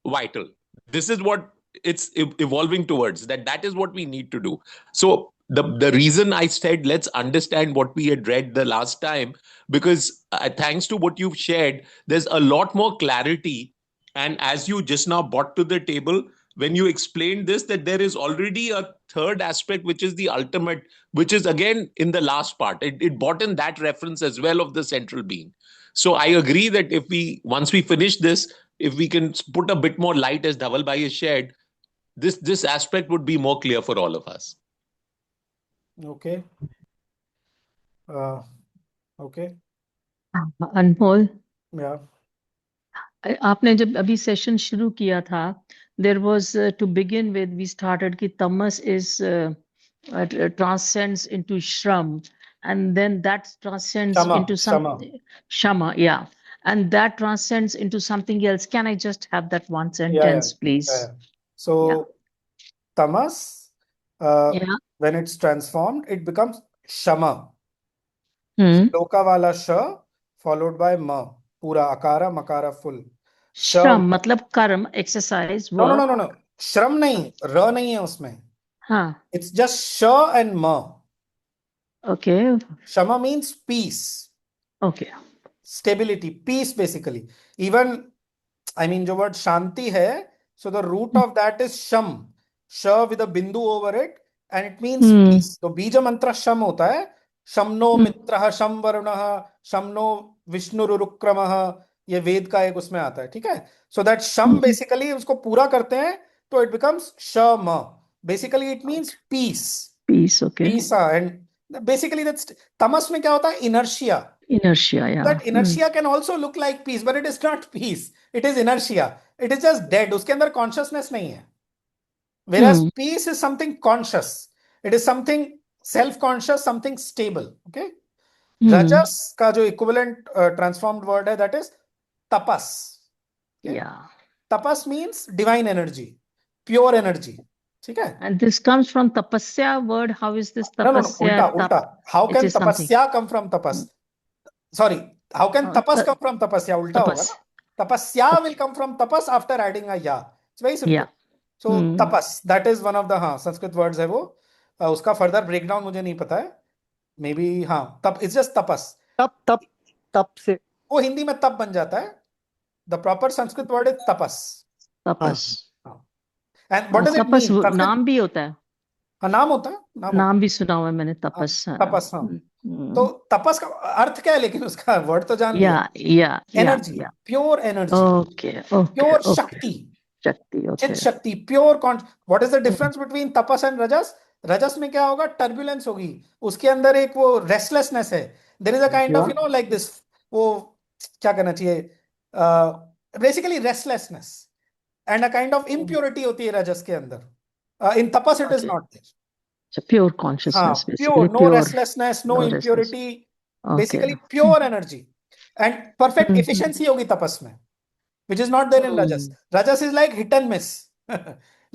vital. This is what it's evolving towards, that is what we need to do. So the reason I said let's understand what we had read the last time, because thanks to what you've shared, there's a lot more clarity. And as you just now brought to the table, when you explained this, that there is already a third aspect, which is the ultimate, which is again in the last part. It brought in that reference as well of the central being. So I agree that once we finish this, if we can put a bit more light, as Dhaval Bhai has shared, this aspect would be more clear for all of us. Okay. Okay. Anmol, Yeah. आपने जब अभी session शुरू किया था, there was to begin with, we started कि tamas is transcends into shram, and then that transcends into something shama, yeah, and that transcends into something else. Can I just have that one sentence, please? Yeah. So tamas, Yeah. when it's transformed, it becomes shama. Hmm. Loka wala sh followed by ma. Pura akara makara full. Shram matlab karm, exercise, work. No. श्रम नहीं, र नहीं है उसमें. हाँ. It's just sh and ma. Okay. Shama means peace, Okay. stability, peace basically. Even, I mean, जो word shanti है, so the root of that is sham, sh with a bindu over it, and it means peace. तो बीज मंत्र शम होता है. शमनो मित्रः शम वरुणः शमनो विष्णुरुक्रमः, ये वेद का एक उसमें आता है. ठीक है. So that sham basically उसको पूरा करते हैं तो it becomes shama. Basically it means peace. Peace. Okay. Peace, and basically that's tamas में क्या होता है? Inertia. Inertia. Yeah. That inertia can also look like peace, but it is not peace. It is inertia. It is just dead. उसके अंदर consciousness नहीं है. Whereas peace is something conscious. It is something self-conscious, something stable. Okay. Rajas का जो equivalent transformed word है, that is tapas. Okay? Yeah. Tapas means divine energy, pure energy. ठीक है. And this comes from tapasya word. How is this No, tapasya? ulta. How can tapasya come from tapas? Sorry, how can tapas come from tapasya? Ulta hoga na. Tapasya will come from tapas after adding a ya. It's very simple. Yeah. So tapas, that is one of the Sanskrit words है वो. उसका further breakdown मुझे नहीं पता है. Maybe तप, it's just tapas. तप से वो हिंदी में तप बन जाता है. The proper Sanskrit word is tapas. Tapas. And what does it tapas mean? नाम भी होता है. हाँ, नाम होता है. नाम भी सुना हुआ है मैंने tapas. tapas. तो तपस का अर्थ क्या है, लेकिन उसका वर्ड तो जान लिया. Energy, pure energy. Okay. Pure shakti. Chit shakti, pure what is the difference between tapas and rajas? Rajas में क्या होगा? टर्बुलेंस होगी. उसके अंदर एक वो रेस्टलेसनेस है. There is a kind of like this, वो क्या कहना चाहिए, basically restlessness and a kind of impurity होती है रजस के अंदर. In tapas it is not there. Pure consciousness, pure, no restlessness, no impurity, basically pure energy and perfect efficiency hogi tapas mein, which is not there in rajas. Rajas is like hit and miss,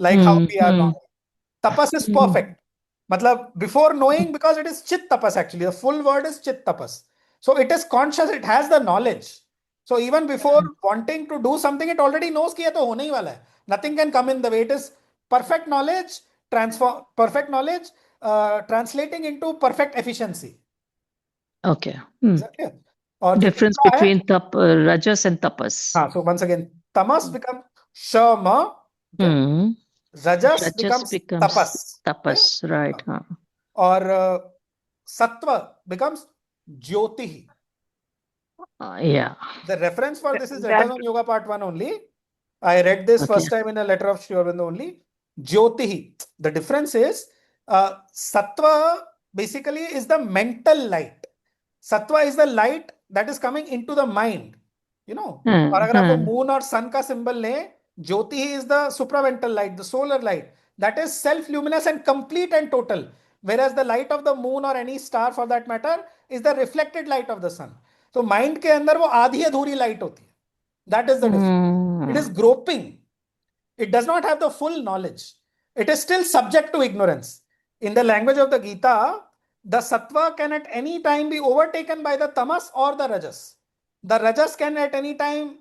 like how we are now. Tapas is perfect. Matlab, before knowing, because it is chit tapas actually, the full word is chit tapas. So it is conscious, it has the knowledge. So even before wanting to do something, it already knows कि ये तो होने ही वाला है. Nothing can come in the way. It is perfect knowledge, translating into perfect efficiency. Okay. Is that clear? Or difference between rajas and tapas. So once again, tamas becomes shama. Rajas becomes tapas. Tapas, right. Or sattva becomes jyoti. Yeah. The reference for this is Letters on Yoga Part 1 only. I read this first time in a letter of Sri Aurobindo only. Jyoti. The difference is sattva basically is the mental light. Sattva is the light that is coming into the mind. You know. और अगर आप moon और sun का symbol लें, Jyoti is the supramental light, the solar light. That is self-luminous and complete and total. Whereas the light of the moon or any star for that matter is the reflected light of the sun. So mind के अंदर वो आधी अधूरी light होती है. That is the difference. It is groping. It does not have the full knowledge. It is still subject to ignorance. In the language of the Gita, the sattva can at any time be overtaken by the tamas or the rajas. The rajas can at any time,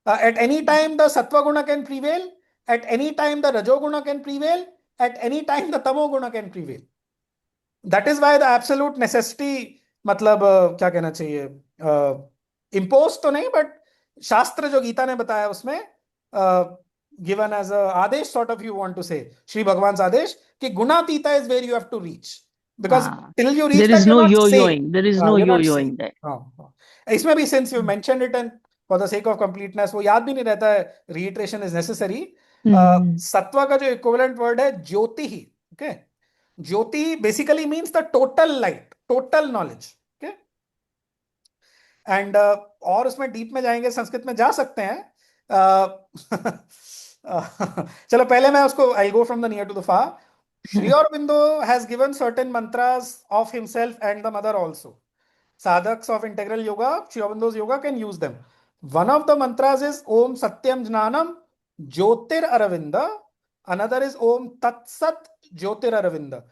at any time the sattva guna can prevail. At any time the rajoguna can prevail. At any time the tamo guna can prevail. That is why the absolute necessity, मतलब क्या कहना चाहिए, imposed तो नहीं, but शास्त्र जो गीता ने बताया उसमें given as a Adesh sort of, you want to say, Shri Bhagwan's आदेश कि गुणातीता is where you have to reach, because till you reach there that is no you're not yo-yoing. There is no yo-yoing there. इसमें भी since you mentioned it and for the sake of completeness, वो याद भी नहीं रहता है, reiteration is necessary. सत्वा का जो equivalent word है ज्योति ही. Okay, Jyoti basically means the total light, total knowledge. Okay, and और उसमें डीप में जाएंगे, संस्कृत में जा सकते हैं. चलो पहले मैं उसको I'll go from the near to the far. Sri Aurobindo has given certain mantras of himself and the mother also. Sadhaks of integral yoga, Sri Aurobindo's yoga can use them. One of the mantras is Om Satyam Jnanam Jyotir Aravinda. Another is Om Tat Sat Jyotir Aravinda.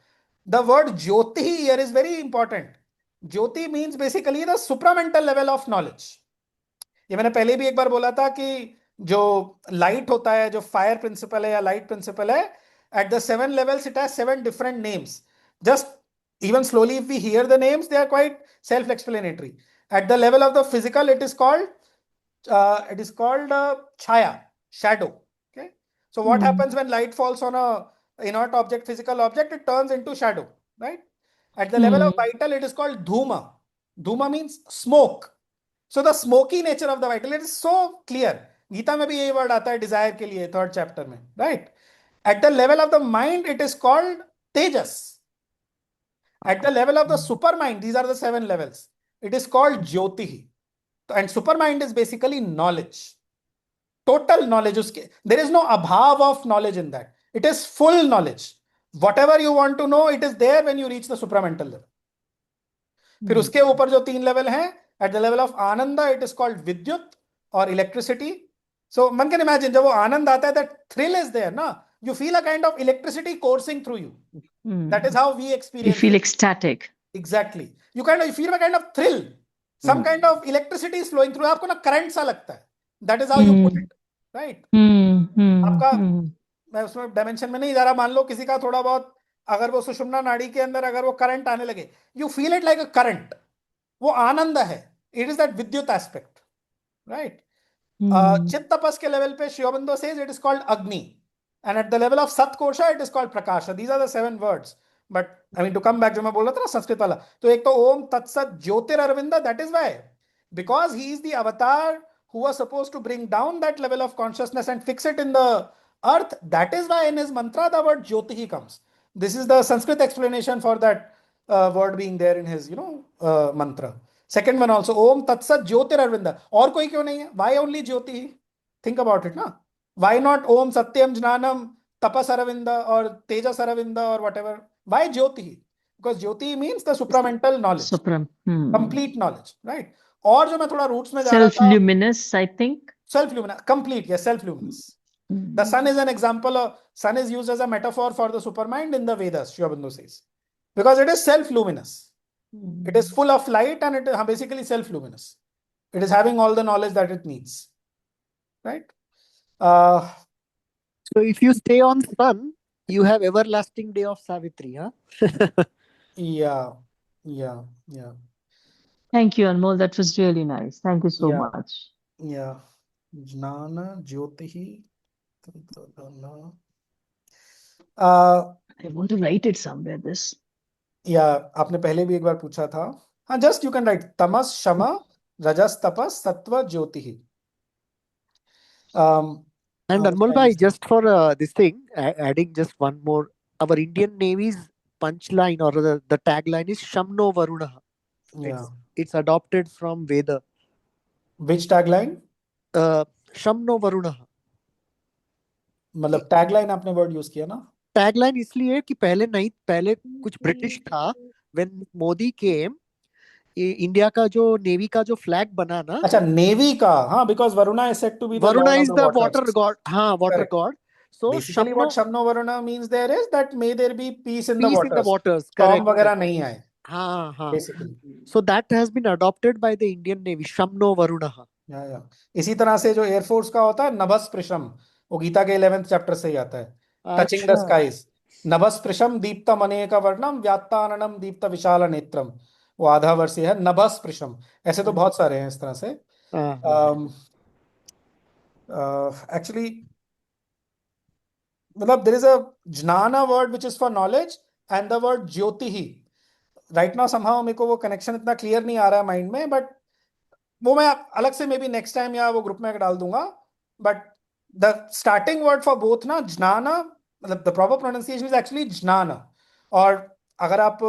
The word Jyoti here is very important. Jyoti means basically the supramental level of knowledge. ये मैंने पहले भी एक बार बोला था कि जो light होता है, जो fire principle है या light principle है, at the 7 levels it has 7 different names. Just even slowly if we hear the names, they are quite self-explanatory. At the level of the physical, it is called chaya, shadow. Okay. So what happens when light falls on a inert object, physical object, it turns into shadow, right? At the level of vital, it is called dhuma. Dhuma means smoke. So the smoky nature of the vital, it is so clear. Gita में भी यही word आता है Dzire के लिए, 3rd chapter में, right? At the level of the mind, it is called tejas. At the level of the supermind, these are the 7 levels. It is called jyoti. And supermind is basically knowledge. Total knowledge. There is no abhav of knowledge in that. It is full knowledge. Whatever you want to know, it is there when you reach the supramental level. फिर उसके ऊपर जो 3 level हैं, at the level of ananda, it is called vidyut or electricity. So one can imagine, जब वो आनंद आता है, that thrill is there, na? You feel a kind of electricity coursing through you. That is how we experience. You feel it. ecstatic. Exactly. You feel a kind of thrill. Some kind of electricity is flowing through. आपको ना current सा लगता है. That is how you put it, right? आपका मैं उसमें dimension में नहीं जा रहा. मान लो किसी का थोड़ा बहुत अगर वो सुषुम्ना नाड़ी के अंदर अगर वो current आने लगे, you feel it like a current. वो आनंद है. It is that vidyut aspect, right? चित्त तपस के level पे Sri Aurobindo says it is called Agni, and at the level of Sat Kosha it is called Prakasha. These are the 7 words. But I mean, to come back, जो मैं बोल रहा था ना संस्कृत वाला, तो एक तो ओम तत्सत ज्योतिर Arvind, that is why, because he is the avatar who was supposed to bring down that level of consciousness and fix it in the earth. That is why in his mantra the word jyoti comes. This is the Sanskrit explanation for that word being there in his mantra. Second one also, Om Tatsat Jyotir Arvinda. और कोई क्यों नहीं है? Why only Jyoti? Think about it, na? Why not Om Satyam Jnanam Tapas Aravinda or Tejas Aravinda or whatever? Why Jyoti? Because Jyoti means the supramental knowledge. Complete knowledge, right? और जो मैं थोड़ा roots में जा रहा था, self-luminous, I think. Self-luminous, complete, yes, self-luminous. The sun is an example of, sun is used as a metaphor for the supermind in the Vedas, Sri Aurobindo says. Because it is self-luminous. It is full of light and it is basically self-luminous. It is having all the knowledge that it needs. Right? So if you stay on sun, you have everlasting day of Savitri, huh? Yeah. Thank you, Anmol. That was really nice. Thank you so much. Yeah. Jnana Jyotihi. I want to write it somewhere, this. Yeah, आपने पहले भी एक बार पूछा था. हाँ, just you can write tamas shama rajas tapas sattva jyotihi. And Anmol bhai, just for this thing, adding just one more, our Indian Navy's punchline or the tagline is Shamno Varunaha. Yeah. It's adopted from Veda. Which tagline? Shamno Varunaha. मतलब tagline आपने word use किया ना? Tagline इसलिए कि पहले कुछ British था. When Modi came, India का जो नेवी का जो फ्लैग बना ना. अच्छा, नेवी का. हाँ, because Varuna is said to be the Varuna lord is of the the water god. हाँ, water Correct. god. So basically what Shamno Varuna means there is that may there be peace in the peace waters. in the waters. Storm Correct. वगैरह नहीं आए. हाँ. Basically. So that has been adopted by the Indian Navy. Shamno Varunaha. Yeah. इसी तरह से जो air force का होता है नभस्पृशम, वो गीता के 11th चैप्टर से ही आता है. Touching the skies. नभस्पृशम दीप्तम अनेक वर्णम व्यात्ताननम दीप्त विशाल नेत्रम. वो आधा वर्षीय है नभस्पृशम. ऐसे तो बहुत सारे हैं इस तरह से. Actually, मतलब there is a jnana word which is for knowledge and the word jyotihi. Right now somehow मेरे को वो connection इतना clear नहीं आ रहा है mind में, but वो मैं अलग से maybe next time या वो ग्रुप में डाल दूंगा. But the starting word for both ना jnana, मतलब the proper pronunciation is actually jnana. और अगर आप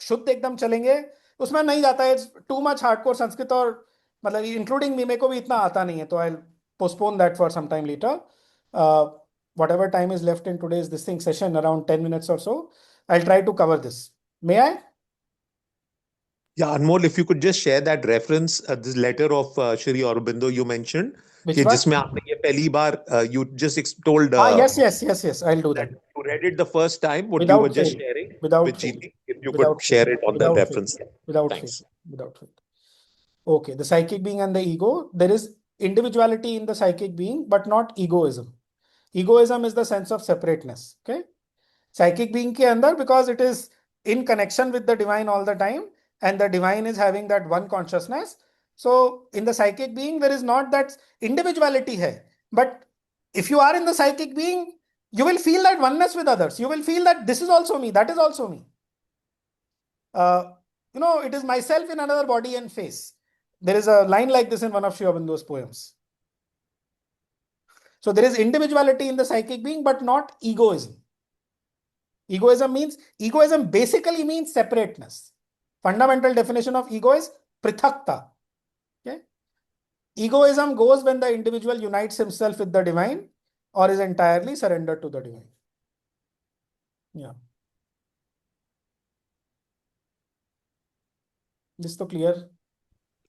शुद्ध एकदम चलेंगे उसमें नहीं जाता है. It's too much hardcore Sanskrit और मतलब including me, मेरे को भी इतना आता नहीं है, तो I'll postpone that for some time later. Whatever time is left in today's this thing session, around 10 minutes or so, I'll try to cover this. May I? Yeah, Anmol, if you could just share that reference, this letter of Shri Aurobindo you mentioned, जिसमें आपने ये पहली बार you just told. Yes, I'll do that. You read it the first time, what without you were fail. just sharing Without with fail. GT, if you Without could share fail. it on Without the fail. reference. Without Thanks. fail. Without fail. Okay, the psychic being and the ego. There is individuality in the psychic being, but not egoism. Egoism is the sense of separateness. Okay. Psychic being ke andar, because it is in connection with the divine all the time, and the divine is having that one consciousness. So in the psychic being, there is not that individuality hai. But if you are in the psychic being, you will feel that oneness with others. You will feel that this is also me, that is also me. It is myself in another body and face. There is a line like this in one of Sri Aurobindo's poems. So there is individuality in the psychic being, but not egoism. Egoism basically means separateness. Fundamental definition of ego is prithakta. Okay? Egoism goes when the individual unites himself with the divine or is entirely surrendered to the divine. Yeah. This is clear?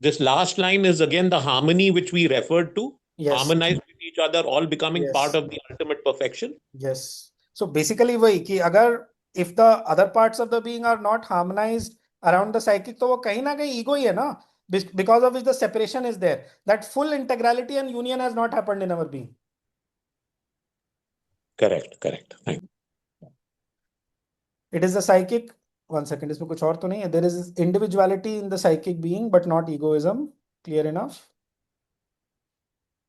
This last line is again the harmony which we referred to. Yes. Harmonize with each other, all becoming Yes. part of the ultimate perfection. Yes. So basically, if the other parts of the being are not harmonized around the psychic, तो वो कहीं ना कहीं ego ही है ना, because of which the separation is there. That full integrality and union has not happened in our being. Correct. Thank you. It is the psychic. One second, इसमें कुछ और तो नहीं है. There is individuality in the psychic being, but not egoism. Clear enough?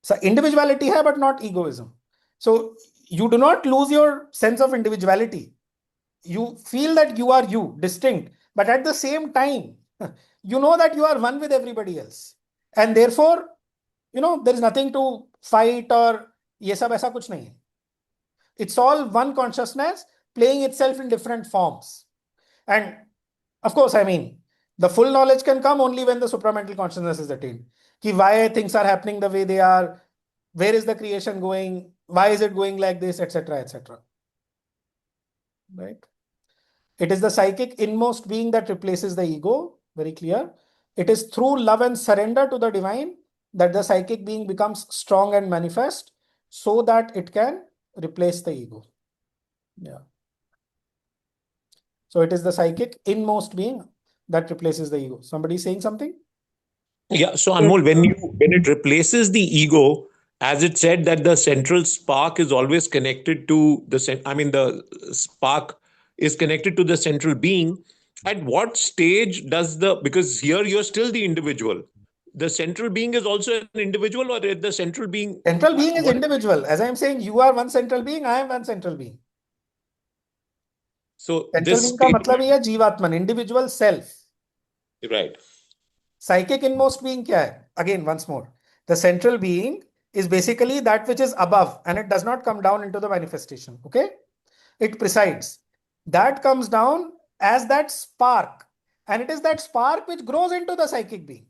So individuality hai, but not egoism. So you do not lose your sense of individuality. You feel that you are you, distinct, but at the same time, you know that you are one with everybody else. And therefore, there is nothing to fight or ye sab aisa kuch nahi hai. It's all one consciousness playing itself in different forms. And of course, the full knowledge can come only when the supramental consciousness is attained. Ki why things are happening the way they are, where is the creation going, why is it going like this, etc., etc. Right? It is the psychic inmost being that replaces the ego. Very clear. It is through love and surrender to the divine that the psychic being becomes strong and manifest, so that it can replace the ego. Yeah. So it is the psychic inmost being that replaces the ego. Somebody saying something? Yeah. So Anmol, when it replaces the ego, as it said that the central spark is always connected to the spark is connected to the central being. At what stage does because here you're still the individual. The central being is also an individual, or the central being? Central being is individual. As I'm saying, you are one central being, I am one central being. So central being ka matlab hai Jivatman, individual self. Right. Psychic inmost being kya hai? Again, once more. The central being is basically that which is above, and it does not come down into the manifestation. Okay? It presides. That comes down as that spark. And it is that spark which grows into the psychic being.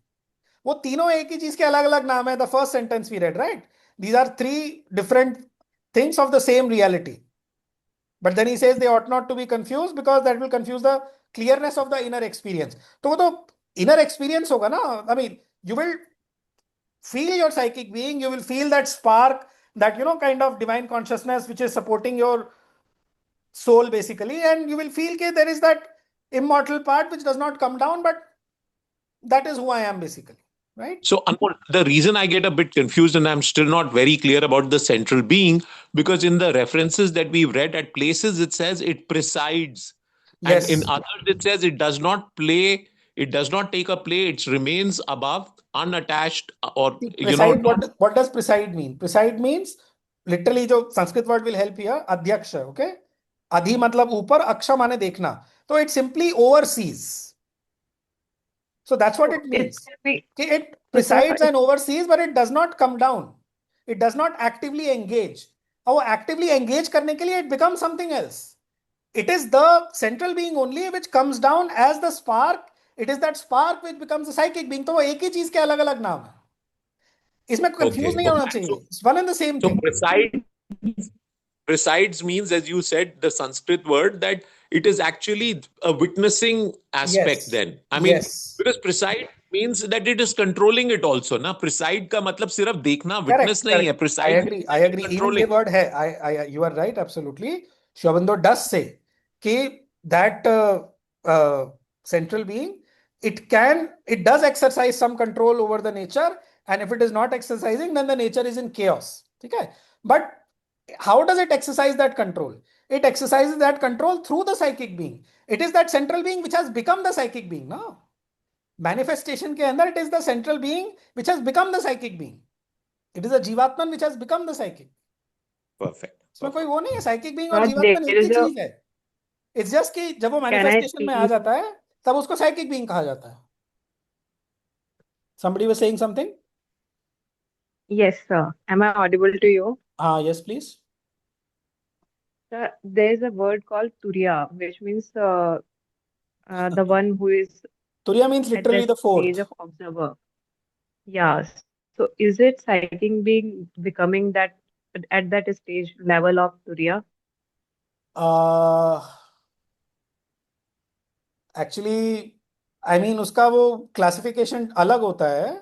वो तीनों एक ही चीज के अलग अलग नाम है. The first sentence we read, right? These are three different things of the same reality. But then he says they ought not to be confused, because that will confuse the clearness of the inner experience. तो वो तो inner experience होगा ना. You will feel your psychic being, you will feel that spark, that kind of divine consciousness which is supporting your soul basically, and you will feel that there is that immortal part which does not come down, but that is who I am basically. Right? So Anmol, the reason I get a bit confused and I'm still not very clear about the central being, because in the references that we've read at places, it says it presides. Yes. And in others, it says it does not play, it does not take a play, it remains above, unattached, or preside, what does preside mean? Preside means, literally, jo Sanskrit word will help here, adhyaksha, okay? Adhi matlab upar, aksha mane dekhna. So it simply oversees. So that's what it means. It presides and oversees, but it does not come down. It does not actively engage. Or actively engage karne ke liye, it becomes something else. It is the central being only which comes down as the spark. It is that spark which becomes the psychic being. तो वो एक ही चीज के अलग अलग नाम है. इसमें confuse नहीं होना चाहिए. It's one and the same thing. Presides means, as you said, the Sanskrit word, that it is actually a witnessing aspect. Yes. Then yes. Because preside means that it is controlling it also. Na preside ka matlab sirf dekhna, witness nahi hai. Preside. I agree. Even the word hai. You are right. Absolutely. Sri Aurobindo does say that central being, it does exercise some control over the nature, and if it is not exercising, then the nature is in chaos. Okay, but how does it exercise that control? It exercises that control through the psychic being. It is that central being which has become the psychic being. No, manifestation के अंदर it is the central being which has become the psychic being. It is a जीवात्मन which has become the psychic. Perfect. इसमें कोई वो नहीं है, psychic being और But जीवात्मन there एक ही is a, चीज है. It's just कि जब वो can I manifestation में आ speak? जाता है तब उसको psychic being कहा जाता है. Somebody was saying something? Yes, sir. Am I audible to you? Yes, please. Sir, there is a word called Turiya, which means the one who is Turiya means at literally the the fourth. stage of observer. Yes. So is it psychic being becoming that at that stage level of Turiya? Actually, I mean उसका वो classification अलग होता है.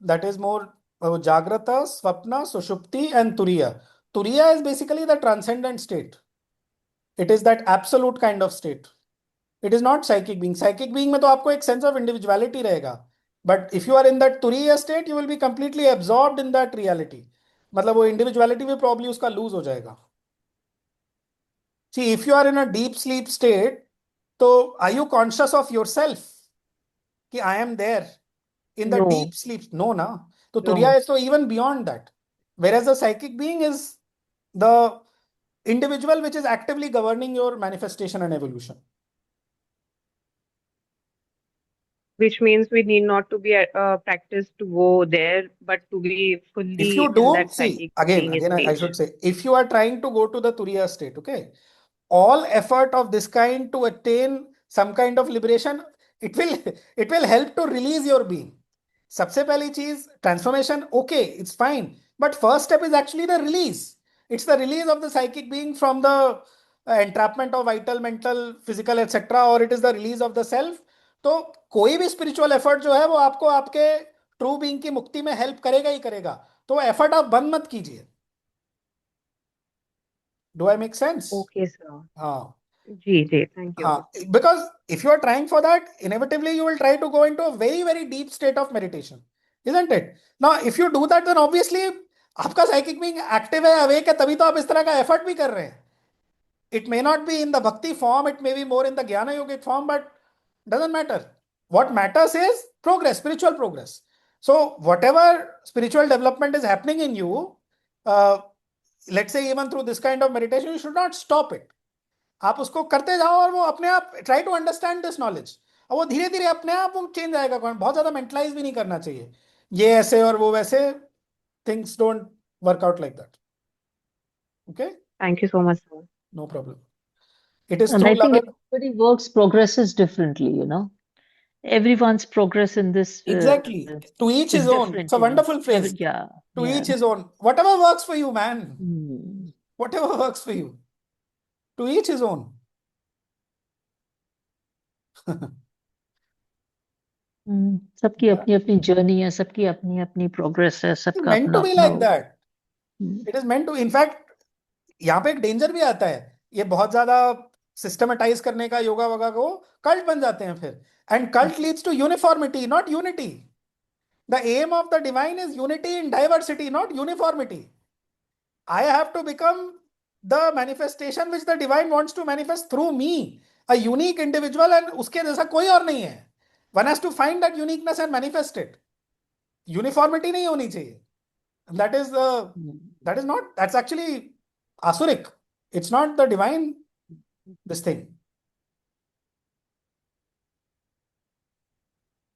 That is more Jagrata, Swapna, Sushupti and Turiya. Turiya is basically the transcendent state. It is that absolute kind of state. It is not psychic being. Psychic being में तो आपको एक sense of individuality रहेगा. But if you are in that Turiya state, you will be completely absorbed in that reality. मतलब वो individuality भी probably उसका lose हो जाएगा. See, if you are in a deep sleep state, so are you conscious of yourself? कि I am there in the No. deep sleep? No, na. So No. Turiya is so even beyond that. Whereas the psychic being is the individual which is actively governing your manifestation and evolution. Which means we need not to be practiced to go there, but to be fully If you in do, that see, psychic again, being I stage. should say, if you are trying to go to the Turiya state, okay, all effort of this kind to attain some kind of liberation, it will help to release your being. सबसे पहली चीज transformation, okay, it's fine, but first step is actually the release. It's the release of the psychic being from the entrapment of vital, mental, physical, etc., or it is the release of the self. तो कोई भी spiritual effort जो है वो आपको आपके true being की मुक्ति में हेल्प करेगा ही करेगा. तो वो एफर्ट आप बंद मत कीजिए. Do I make sense? Okay, sir. हाँ. Thank you. Because if you are trying for that, inevitably you will try to go into a very, very deep state of meditation, isn't it? Now, if you do that, then obviously आपका psychic being active है, awake है, तभी तो आप इस तरह का effort भी कर रहे हैं. It may not be in the bhakti form, it may be more in the jnana yogic form, but doesn't matter. What matters is progress, spiritual progress. So whatever spiritual development is happening in you, let's say even through this kind of meditation, you should not stop it. आप उसको करते जाओ और वो अपने आप try to understand this knowledge, और वो धीरे धीरे अपने आप वो चेंज आएगा. बहुत ज्यादा मेंटलाइज भी नहीं करना चाहिए, ये ऐसे और वो वैसे. Things don't work out like that. Okay, Thank you so much, sir. No problem. It is And through I think love. everybody progresses differently, you know. Everyone's progress in this Exactly. To each is his own. different, It's a you know. wonderful phrase. Yeah. To yeah. each his own. Whatever works for you, man. Hmm. Whatever works for you. To each his own. सबकी अपनी अपनी journey है, सबकी अपनी अपनी progress है, सबका meant अपना to be अपना like that. It is meant to. In fact, यहाँ पे एक डेंजर भी आता है. ये बहुत ज्यादा सिस्टमेटाइज करने का योगा वगा को कल्ट बन जाते हैं फिर. And cult leads to uniformity, not unity. The aim of the divine is unity in diversity, not uniformity. I have to become the manifestation which the divine wants to manifest through me, a unique individual, and उसके जैसा कोई और नहीं है. One has to find that uniqueness and manifest it. Uniformity नहीं होनी चाहिए. That is not, that's actually asuric. It's not the divine, this thing.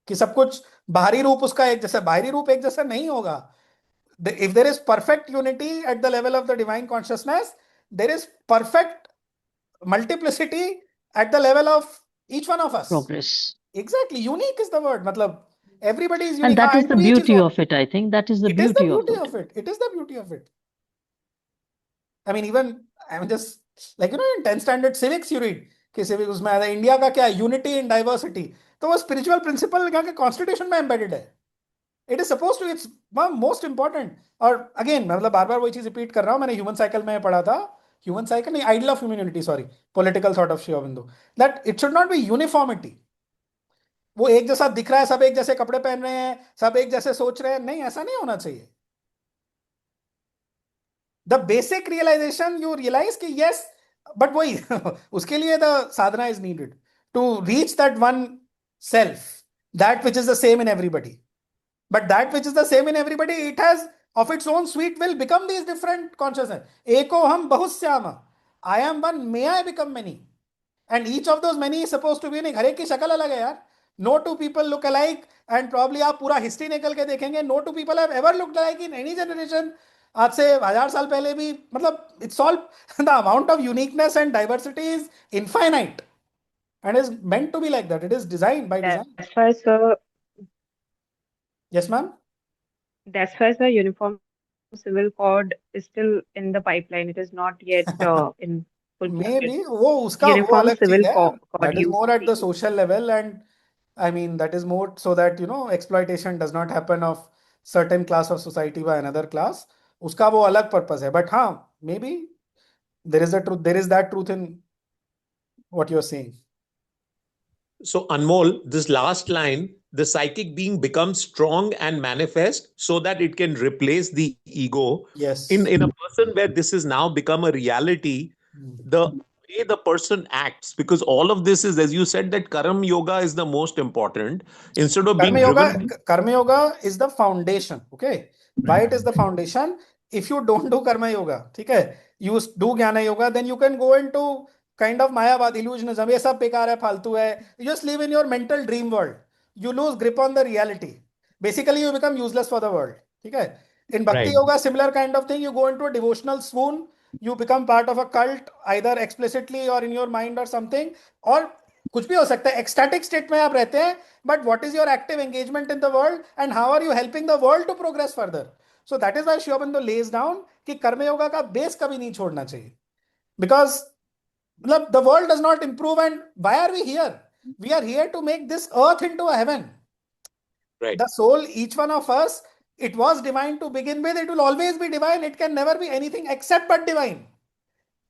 कि सब कुछ बाहरी रूप उसका एक जैसा, बाहरी रूप एक जैसा नहीं होगा. If there is perfect unity at the level of the divine consciousness, there is perfect multiplicity at the level of each one of us. Progress. Exactly. Unique is the word. Matlab, everybody is unique. And that is the beauty of it, I think. That is the beauty of it. It is the beauty of it. I mean, even, I'm just, like, you know, in 10th standard civics you read, कि civics उसमें आता है India का क्या, unity in diversity. तो वो spiritual principle यहाँ के constitution में embedded है. It is supposed to, it's most important. और again, मैं मतलब बार बार वही चीज रिपीट कर रहा हूँ. मैंने ह्यूमन साइकिल में पढ़ा था, ह्यूमन साइकिल नहीं, ideal of human unity, sorry, political thought of Shri Aurobindo, that it should not be uniformity. वो एक जैसा दिख रहा है, सब एक जैसे कपड़े पहन रहे हैं, सब एक जैसे सोच रहे हैं, नहीं, ऐसा नहीं होना चाहिए. The basic realization you realize कि यस, बट वही उसके लिए the sadhana is needed to reach that one self, that which is the same in everybody. But that which is the same in everybody, it has of its own sweet will become these different consciousness. Eko ham bahushyama. I am one, may I become many. And each of those many is supposed to be unique. हर एक की शक्ल अलग है यार. No two people look alike. And probably आप पूरा history निकल के देखेंगे, no two people have ever looked alike in any generation. आज से 1000 साल पहले भी, मतलब it's all the amount of uniqueness and diversity is infinite and is meant to be like that. It is designed by design. That's why, sir. Yes, ma'am. That's why the Uniform Civil Code is still in the pipeline. It is not yet in full fledged. Maybe वो उसका वो Uniform अलग Civil चीज है. Code That is used more to at the be. social level, and I mean that is more so that exploitation does not happen of certain class of society by another class. उसका वो अलग purpose है. But हाँ, maybe there is a truth. There is that truth in what you're saying. So, Anmol, this last line, the psychic being becomes strong and manifest so that it can replace the ego. Yes. In a person where this has now become a reality, the way the person acts, because all of this is, as you said, that Karma Yoga is the most important. Instead of being Karma Yoga is the foundation. Okay. Why it is the foundation? If you don't do Karma Yoga, okay, you do Jnana Yoga, then you can go into kind of Mayavad, illusionism. ये सब बेकार है, फालतू है. You just live in your mental dream world. You lose grip on the reality. Basically, you become useless for the world. Okay. In Bhakti Yoga, similar kind of thing. You go into a devotional swoon. You become part of a cult, either explicitly or in your mind or something. और कुछ भी हो सकता है. Ecstatic state में आप रहते हैं, but what is your active engagement in the world and how are you helping the world to progress further? So that is why Sri Aurobindo lays down कि कर्म योगा का बेस कभी नहीं छोड़ना चाहिए. Because the world does not improve, and why are we here? We are here to make this earth into a heaven. Right. The soul, each one of us, it was divine to begin with. It will always be divine. It can never be anything except but divine.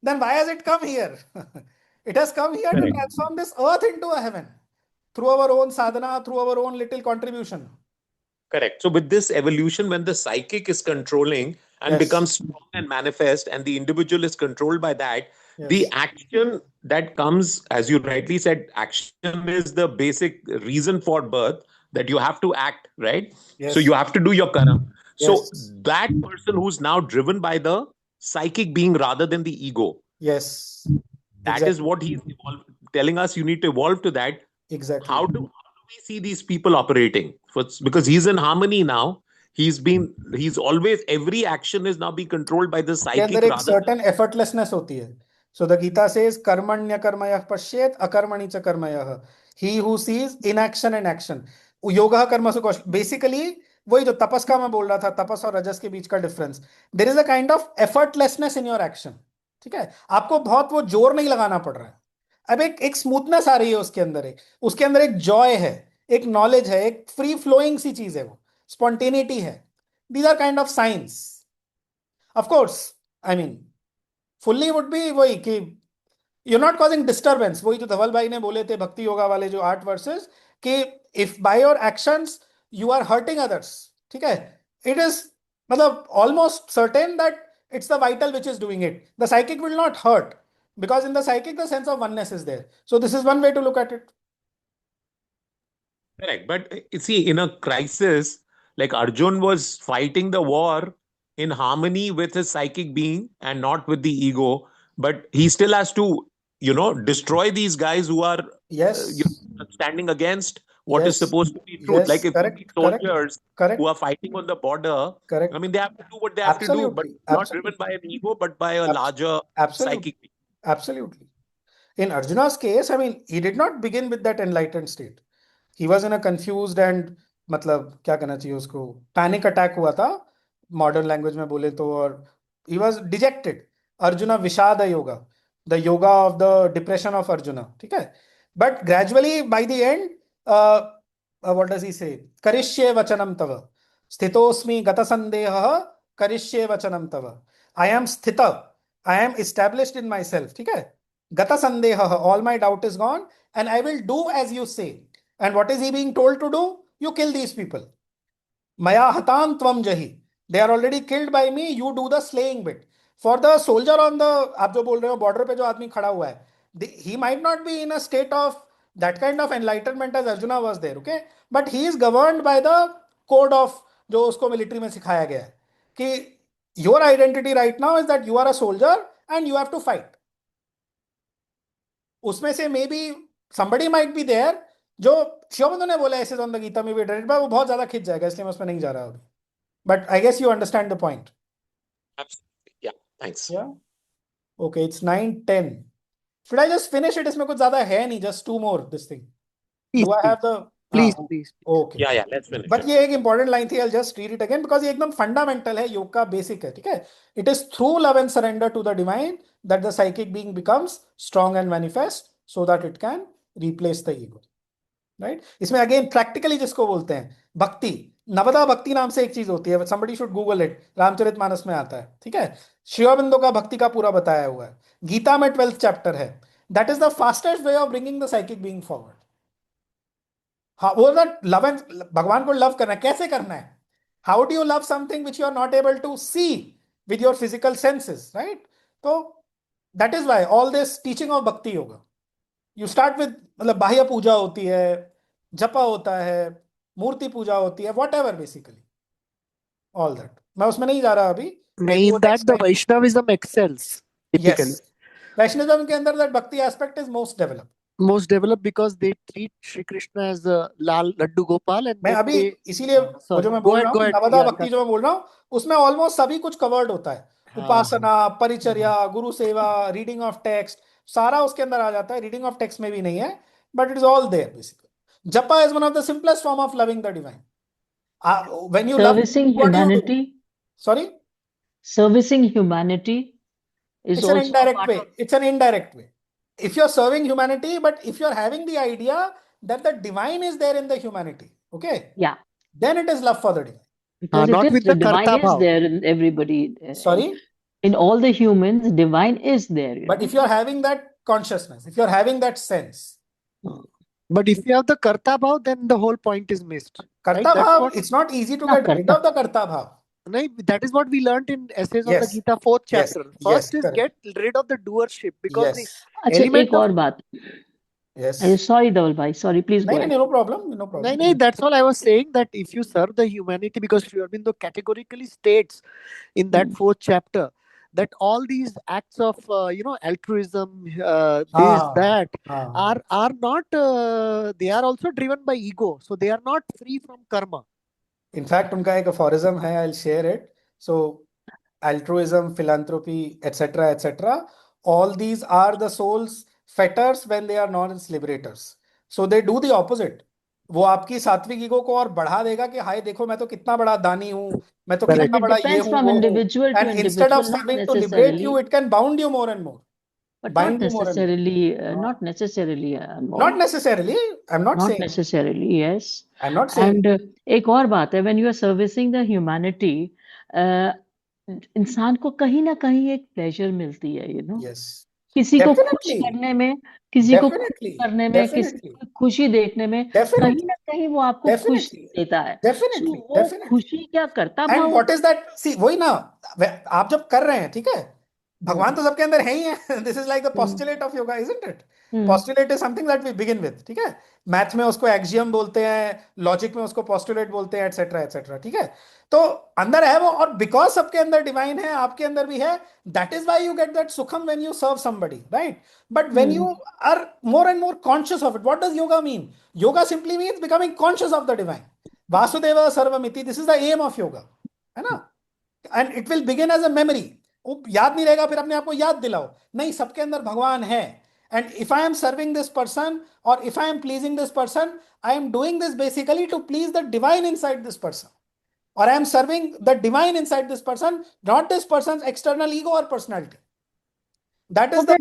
Then why has it come here? It has come here to transform this earth into a heaven through our own sadhana, through our own little contribution. Correct. So with this evolution, when the psychic is controlling and becomes strong and manifest, and the individual is controlled by that, the action that comes, as you rightly said, action is the basic reason for birth, that you have to act, right? So you have to do your karma. So that person who's now driven by the psychic being rather than the ego. Yes. That is what he's telling us. You need to evolve to that. Exactly. How do we see these people operating? Because he's in harmony now. He's always, every action is now being controlled by the psychic. अंदर एक certain effortlessness होती है. So the Gita says, karmanya karmayah pashyet akarmani cha karmayah. He who sees inaction and action. Yoga karma su basically वही जो तपस का मैं बोल रहा था, तपस और रजस के बीच का difference. There is a kind of effortlessness in your action. ठीक है, आपको बहुत वो जोर नहीं लगाना पड़ रहा है. अब एक स्मूथनेस आ रही है उसके अंदर, उसके अंदर एक जॉय है, एक नॉलेज है, एक फ्री फ्लोइंग सी चीज है, वो स्पॉन्टेनिटी है. These are kind of science. Of course I mean fully would be वही कि यू नॉट कॉजिंग डिस्टर्बेंस. वही जो धवल भाई ने बोले थे भक्ति योगा वाले जो 8 वर्सेस, कि if by your actions you are hurting others, ठीक है, it is मतलब almost certain that it's the vital which is doing it. The psychic will not hurt because in the psychic the sense of oneness is there. So this is one way to look at it. Correct. But you see, in a crisis, like Arjun was fighting the war in harmony with his psychic being and not with the ego, but he still has to, destroy these guys who are standing against what is supposed to be truth. Like if soldiers who are fighting on the border, I mean, they have to do what they have to do, but not driven by an ego, but by a larger psychic being. Absolutely. In Arjuna's case, I mean, he did not begin with that enlightened state. He was in a confused and मतलब क्या कहना चाहिए उसको, panic attack हुआ था modern language में बोले तो, और he was dejected. Arjuna विषाद yoga, the yoga of the depression of Arjuna. ठीक है, but gradually by the end, what does he say? Karishye vachanam tava. Sthitosmi gata sandeha karishye vachanam tava. I am sthita. I am established in myself. ठीक है? Gata sandeha. All my doubt is gone and I will do as you say. And what is he being told to do? You kill these people. Maya hatan tvam jahi. They are already killed by me. You do the slaying bit. For the soldier on the, आप जो बोल रहे हो border पे जो आदमी खड़ा हुआ है, he might not be in a state of that kind of enlightenment as Arjuna was there, okay? But he is governed by the code of जो उसको military में सिखाया गया है कि your identity right now is that you are a soldier and you have to fight. उसमें से maybe somebody might be there जो शिवबंधु ने बोला ऐसे ऑन द गीता में भी डायरेक्ट वो बहुत ज्यादा खिंच जाएगा, इसलिए मैं उसमें नहीं जा रहा अभी. But I guess you understand the point. Absolutely. Yeah. Thanks. Yeah. Okay, it's 9:10. Should I just finish it? इसमें कुछ ज्यादा है नहीं, just two more this thing. Please, Do I have the? please, हाँ, please. Okay. Yeah, let's finish But it. ये एक important line थी. I'll just read it again because ये एकदम fundamental है, योग का basic है, ठीक है? It is through love and surrender to the divine that the psychic being becomes strong and manifest, so that it can replace the ego. Right? इसमें again practically जिसको बोलते हैं भक्ति, नवदा भक्ति नाम से एक चीज होती है. Somebody should Google it. Ramcharitmanas में आता है, ठीक है? श्री अरबिंदो का भक्ति का पूरा बताया हुआ है. गीता में 12th चैप्टर है. That is the fastest way of bringing the psychic being forward. हाँ, वो ना लव एंड भगवान को लव करना है. कैसे करना है? How do you love something which you are not able to see with your physical senses, right? तो that is why all this teaching of bhakti yoga. You start with, मतलब बाह्य पूजा होती है, जपा होता है, मूर्ति पूजा होती है, what ever basically all that. मैं उसमें नहीं जा रहा अभी. नहीं, in that the Vaishnavism excels typically. Yes. Vaishnavism के अंदर दैट भक्ति aspect is most developed. Most developed because they treat Shri Krishna as a Lal Laddu Gopal and मैं then अभी they, इसीलिए वो जो मैं बोल रहा हूँ नवदा भक्ति जो मैं बोल रहा हूँ उसमें ऑलमोस्ट सभी कुछ कवर्ड होता है. उपासना, परिचर्या, गुरु सेवा, रीडिंग ऑफ टेक्स्ट, सारा उसके अंदर आ जाता है. रीडिंग ऑफ टेक्स्ट में भी नहीं है, but it is all there basically. Japa is one of the simplest form of loving the divine. When you love, Servicing humanity, sorry, servicing humanity is it's an also a indirect part way. of, It's an indirect way. If you're serving humanity, but if you're having the idea that the divine is there in the humanity, okay, yeah, then it is love for the divine. because not it is, with the the divine karta is bhav. there in everybody. Sorry? In all the humans, divine is there. But if you're having that consciousness, if you're having that sense, But if you have the karta bhav, then the whole point is missed. karta Right? That's bhav, what- it's not easy to Not get rid karta. of the karta bhav. Nahin, that is what we learned in Essays on the Yes. Gita 4th Yes. chapter. Yes, First is correct. get rid of the doership because Yes. अच्छा element एक of- और बात. Yes. Sorry धवल भाई, sorry, please go No, ahead. no problem. No problem. No, that's all I was saying, that if you serve the humanity, because Sri Aurobindo categorically states in that 4th chapter that all these acts of altruism, this, that are not, they are also driven by ego, so they are not free from karma. In fact, उनका एक aphorism है, I'll share it. So, altruism, philanthropy, etc., all these are the soul's fetters when they are non-its liberators. So they do the opposite. वो आपकी सात्विक ego को और बढ़ा देगा कि हाय देखो मैं तो कितना बड़ा दानी हूँ, मैं तो But कितना it बड़ा ये depends हूँ, from वो हूँ. individual to And instead of individual, not serving to liberate necessarily. you, it can bound you more and more. But Bind not you more and more. necessarily, not necessarily. Not necessarily. I'm not Not saying. necessarily, yes. I'm not saying. And एक और बात है, when you are servicing the humanity, इंसान को कहीं ना कहीं एक pleasure मिलती है, you know. Yes. किसी को खुश Definitely. करने में, किसी को खुश Definitely. करने में, किसी Definitely. को खुशी देखने में, Definitely. कहीं ना कहीं वो आपको खुश Definitely. देता है. Definitely. So वो Definitely. खुशी क्या करता And भाव what is that? See, वही ना, आप जब कर रहे हैं, ठीक है, भगवान तो सबके अंदर है ही है. This is like the postulate of yoga, isn't it? Postulate is something that we begin with, ठीक है. मैथ में उसको axiom बोलते हैं, लॉजिक में उसको postulate बोलते हैं, etc., ठीक है. तो अंदर है वो, और बिकॉज सबके अंदर डिवाइन है, आपके अंदर भी है, that is why you get that sukham when you serve somebody, right? But when you are more and more conscious of it, what does yoga mean? Yoga simply means becoming conscious of the divine. Vasudev सर्वमिति, this is the aim of yoga, है ना? And it will begin as a memory. वो याद नहीं रहेगा, फिर अपने आप को याद दिलाओ, नहीं सबके अंदर भगवान है. And if I am serving this person, or if I am pleasing this person, I am doing this basically to please the divine inside this person. Or I am serving the divine inside this person, not this person's external ego or personality. That is the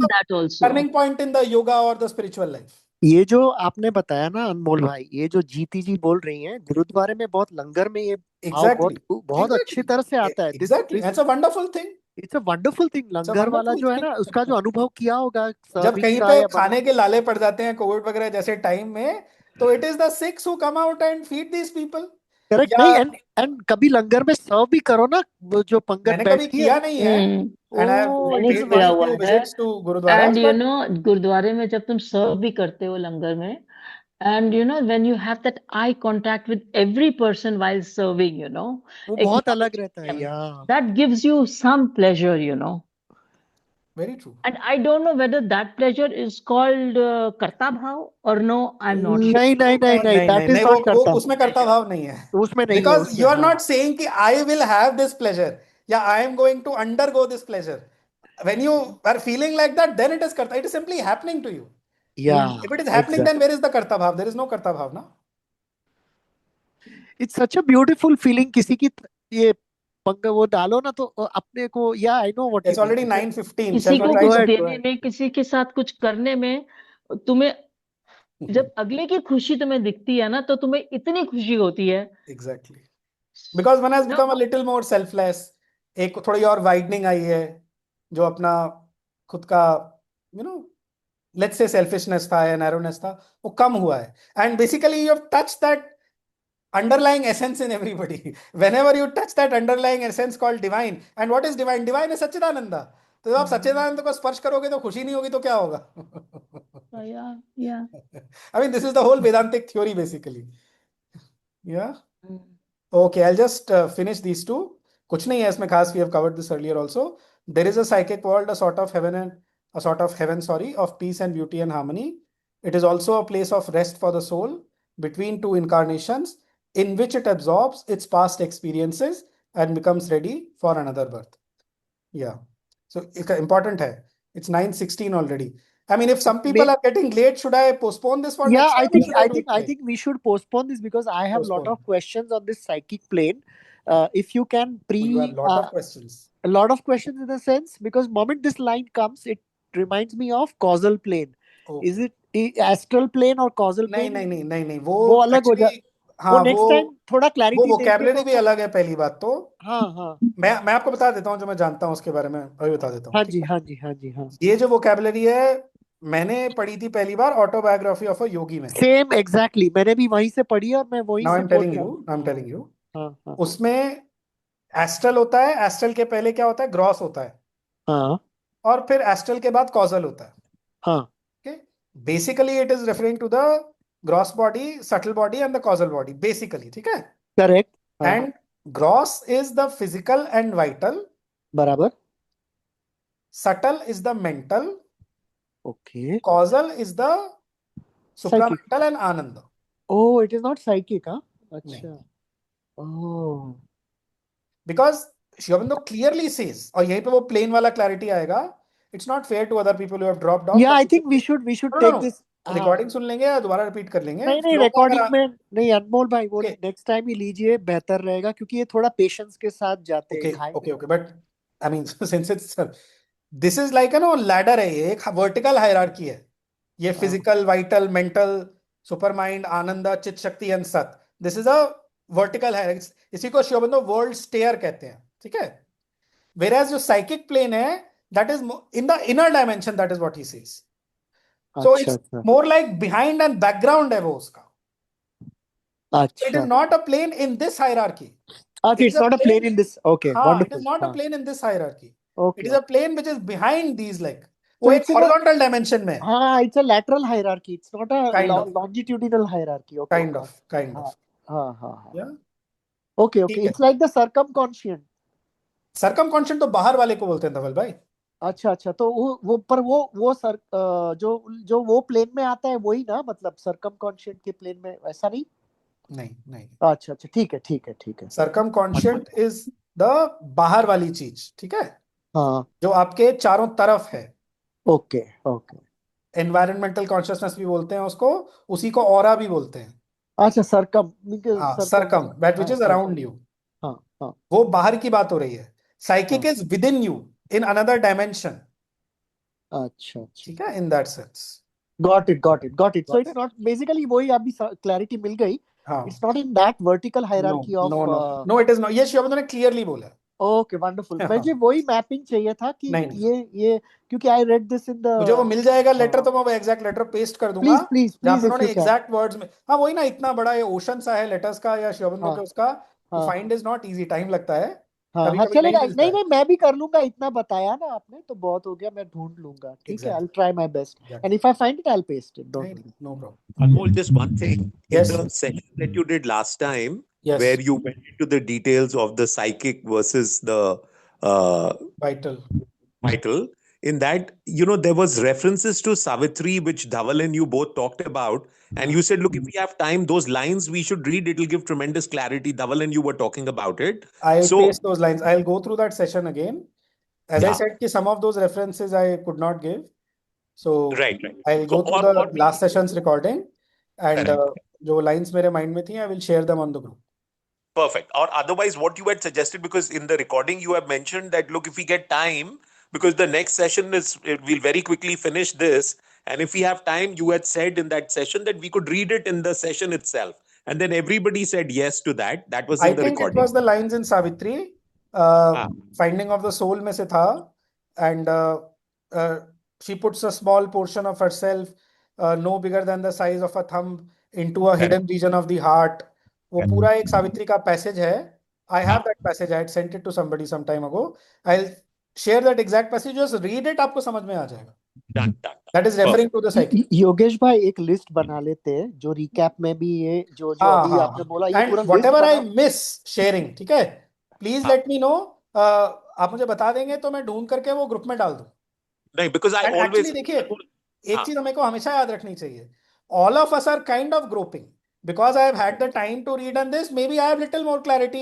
turning point in the yoga or the spiritual life. ये जो आपने बताया ना अनमोल भाई, ये जो जीती जी बोल रही हैं, गुरुद्वारे में बहुत लंगर में ये exactly. बहुत अच्छी तरह से आता है. Exactly. That's a wonderful thing. It's a wonderful thing. लंगर वाला जो है ना, उसका जो अनुभव किया होगा, जब कहीं पे खाने के लाले पड़ जाते हैं कोविड वगैरह जैसे टाइम में, तो it is the Sikhs who come out and feed these people. Correct या नहीं, एंड कभी लंगर में सर्व भी करो ना, वो जो पंगत मैंने कभी बैठती है। किया नहीं है, and I have ओह, मैंने इट्स paid किया very हुआ few है। visits to gurudwaras, and you but no गुरुद्वारे में जब तुम सर्व भी करते हो लंगर में, and you know when you have that eye contact with every person while serving, you know, वो बहुत अलग acknowledging रहता है them, या that gives you some pleasure, you know. very true. And I don't know whether that pleasure is called karta bhav or no, I'm not sure. नहीं नहीं नहीं नहीं, नहीं दैट नहीं इज नहीं, नॉट वो करता, उसमें कर्ता भाव नहीं है, उसमें नहीं है, because उसमें you are हाँ। not saying कि I will have this pleasure या I am going to undergo this pleasure. When you are feeling like that, then it is karta. It is simply happening to you. या If it is happening, then where is the karta bhav? There is no karta bhav, na? It's such a beautiful feeling, किसी की ये पंग वो डालो ना तो अपने को, या I know what It's you already mean. 9:15. किसी Shall we को try कुछ Go to? ahead, go देने ahead. में, किसी के साथ कुछ करने में, तुम्हें जब अगले की खुशी तुम्हें दिखती है ना, तो तुम्हें इतनी खुशी होती है। Exactly. Because one has No, become a little more selfless. एक थोड़ी और widening आई है, जो अपना खुद का, you know, let's say selfishness था या narrowness था, वो कम हुआ है. And basically you have touched that underlying essence in everybody. Whenever you touch that underlying essence called divine, and what is divine? Divine is Sachchidananda. तो जब आप सच्चिदानंद को स्पर्श करोगे तो खुशी नहीं होगी तो क्या होगा? yeah. I mean, this is the whole Vedantic theory basically. Yeah. Okay, I'll just finish these two. कुछ नहीं है इसमें खास. We have covered this earlier also. There is a psychic world, a sort of heaven, sorry, of peace and beauty and harmony. It is also a place of rest for the soul between two incarnations, in which it absorbs its past experiences and becomes ready for another birth. Yeah. So important hai. It's 9:16 already. I mean, if some people are getting late, should I postpone this for next time? I think we should postpone this because I have a lot of questions on this psychic plane. If you can you have a lot of questions. A lot of questions in a sense, because moment this line comes, it reminds me of causal plane. Okay. Is it astral plane or causal plane? नहीं, वो अलग हो जाए। हाँ, वो next time थोड़ा clarity वो vocabulary भी अलग है पहली बात तो। हाँ मैं आपको बता देता हूँ जो मैं जानता हूँ उसके बारे में, अभी बता देता हूँ। हाँ जी। ये जो vocabulary है मैंने पढ़ी थी पहली बार ऑटोबायोग्राफी ऑफ अ योगी में। सेम एग्जैक्टली, मैंने भी वहीं से पढ़ी और मैं वहीं से I'm telling you, हाँ। उसमें एस्ट्रल होता है, एस्ट्रल के पहले क्या होता है, ग्रॉस होता है, हाँ, और फिर एस्ट्रल के बाद कॉजल होता है। हाँ, okay? Basically it is referring to the gross body, subtle body and the causal body basically, ठीक है? Correct. And gross is the physical and vital, बराबर। subtle is the mental, okay, causal is the supramental and ananda. Oh, it is not psychic, हाँ? अच्छा। Oh. Because Sri Aurobindo clearly says, और यहीं पे वो plain वाला clarity आएगा, it's not fair to other people who have dropped off. Yeah, I think we should take this. Recording सुन लेंगे या दोबारा रिपीट कर लेंगे? नहीं रिकॉर्डिंग में नहीं, अनमोल भाई वो नेक्स्ट टाइम ही लीजिए, बेहतर रहेगा क्योंकि ये थोड़ा पेशेंस के साथ जाते हैं। Okay but I mean since it's this is like no ladder है, ये एक वर्टिकल हायरार्की है। ये physical, vital, mental, supermind, ananda, chit shakti and sat, this is a vertical hierarchy. इसी को श्री अरबिंदो वर्ल्ड स्टेयर कहते हैं, ठीक है? Whereas जो साइकिक प्लेन है, that is in the inner dimension, that is what he says. So it's more like behind and background है वो उसका. It is not a plane in this hierarchy. It's not a plane in this. Okay, wonderful. It is not a plane in this hierarchy. Okay. It is a plane which is behind these, like वो एक horizontal dimension में. हाँ, it's a lateral hierarchy. It's not a longitudinal hierarchy. Okay. Kind of. हाँ. Yeah. Okay. It's like the circumconscient. Circumconscient तो बाहर वाले को बोलते हैं धवल भाई। अच्छा, तो वो सर जो वो प्लेन में आता है वही ना, मतलब सर्कमकॉन्शियंट के प्लेन में वैसा नहीं? नहीं। अच्छा, ठीक है। सर्कमकॉन्शियंट इज द बाहर वाली चीज, ठीक है? हाँ, जो आपके चारों तरफ है। ओके। एनवायरमेंटल कॉन्शियसनेस भी बोलते हैं उसको, उसी को ऑरा भी बोलते हैं। अच्छा, circum that which is around you. हाँ, वो बाहर की बात हो रही है। Psychic is within you in another dimension. अच्छा, ठीक है, in that sense. Got it. So it's not basically वही अभी clarity मिल गई. It's not in that vertical hierarchy of. No, it is not. Yes, Shri Aurobindo ने clearly बोला. Okay wonderful. मुझे वही मैपिंग चाहिए था कि नहीं ये क्योंकि I read this in the, मुझे वो मिल जाएगा लेटर, तो मैं वो एग्जैक्ट लेटर पेस्ट कर दूंगा प्लीज प्लीज जहाँ प्लीज पे इफ उन्होंने यू कैन। एग्जैक्ट वर्ड्स में, हाँ वही ना, इतना बड़ा ये ओशन सा है लेटर्स का या श्री अरबिंदो के उसका, तो find is not easy, time लगता है, हाँ कभी हाँ कभी नहीं चलेगा। मिलता नहीं है। नहीं मैं भी कर लूंगा, इतना बताया ना आपने तो बहुत हो गया, मैं ढूंढ लूंगा। ठीक है, I will try my best and if I find it I will paste it, don't worry. No problem. Anmol, just one thing. In Yes. the session that you did last time, Yes. where you went into the details of the psychic versus the Vital. in that, there was references to Savitri, which Dhaval and you both talked about. And you said, look, if we have time, those lines we should read, it will give tremendous clarity. Dhaval and you were talking about it. I'll So, paste those lines. I'll go through that session again. As I said, कि some of those references I could not give. So right. I'll go So, through the last session's recording, and जो lines मेरे mind में थी, I will share them on the group. Perfect. Or otherwise, what you had suggested, because in the recording you have mentioned that, look, if we get time, because the next session we'll very quickly finish this. And if we have time, you had said in that session that we could read it in the session itself. And then everybody said yes to that. That was in I the think recording. it was the lines in Savitri, finding of the soul में से था, and she puts a small portion of herself, no bigger than the size of a thumb, into a hidden region of the heart. वो पूरा एक सावित्री का passage है. I have that passage. I had sent it to somebody some time ago. I'll share that exact passage. Just read it, आपको समझ में आ जाएगा. Done. That is referring to the psychic. Yogesh भाई एक लिस्ट बना लेते हैं जो रिकैप में भी ये जो अभी आपने बोला ये पूरा And whatever I miss sharing, ठीक है, please let me know. आप मुझे बता देंगे तो मैं ढूंढ करके वो ग्रुप में डाल दूं. नहीं, because I And always actually देखिए, एक चीज हमें को हमेशा याद रखनी चाहिए. All of us are kind of groping. Because I have had the time to read on this, maybe I have little more clarity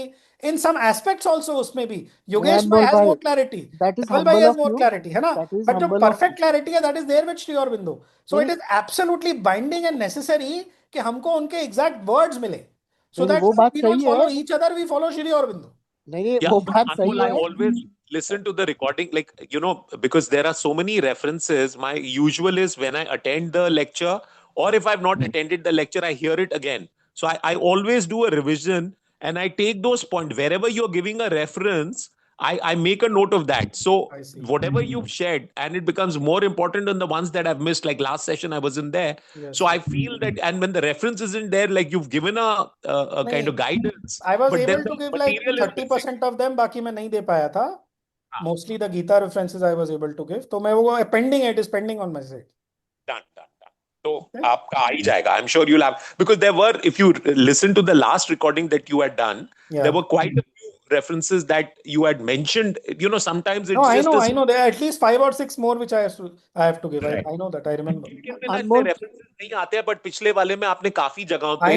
in some aspects also. उसमें भी योगेश भाई has more clarity. Dhaval भाई has more clarity, है ना? But जो perfect clarity है, that is there with Sri Aurobindo. So it is absolutely binding and necessary कि हमको उनके exact words मिले. So that we don't follow each other, we follow Sri Aurobindo. नहीं वो बात सही है. I always listen to the recording, like, because there are so many references. My usual is when I attend the lecture, or if I've not attended the lecture, I hear it again. So I always do a revision and I take those points. Wherever you're giving a reference, I make a note of that. So whatever you've shared, and it becomes more important than the ones that I've missed, like last session I wasn't there. Yes, so I feel that, and when the reference isn't there, like you've given a kind of guidance. I was able to give like 30% of them, बाकी मैं नहीं दे पाया था. Mostly the Gita references I was able to give. तो मैं वो pending, it is pending on my side. Done. So आपका आ ही जाएगा. I'm sure you'll have, because there were, if you listen to the last recording that you had done, there were quite a few references that you had mentioned. Sometimes it's I know. There are at least 5 or 6 more which I have to give. Right. I know that. I remember. references नहीं आते हैं, but पिछले वाले में आपने काफी जगहों पे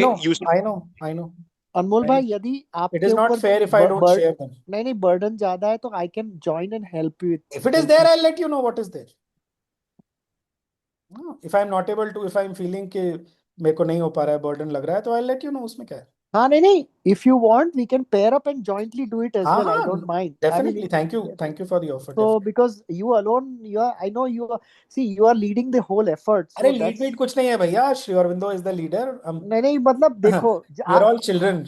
I know. अनमोल भाई यदि आप It is not fair if I don't share them. नहीं बर्डन ज्यादा है तो I can join and help you. If it is there, I'll let you know what is there. If I'm not able to, if I'm feeling कि मेरे को नहीं हो पा रहा है, burden लग रहा है, तो I'll let you know उसमें क्या है. हाँ नहीं. If you want, we can pair up and jointly do it as well. I don't mind. Definitely. Thank you for the offer. So because you alone, I know you are. See, you are leading the whole effort. अरे lead कुछ नहीं है भैया. Sri Aurobindo is the leader. नहीं मतलब देखो. We are all children.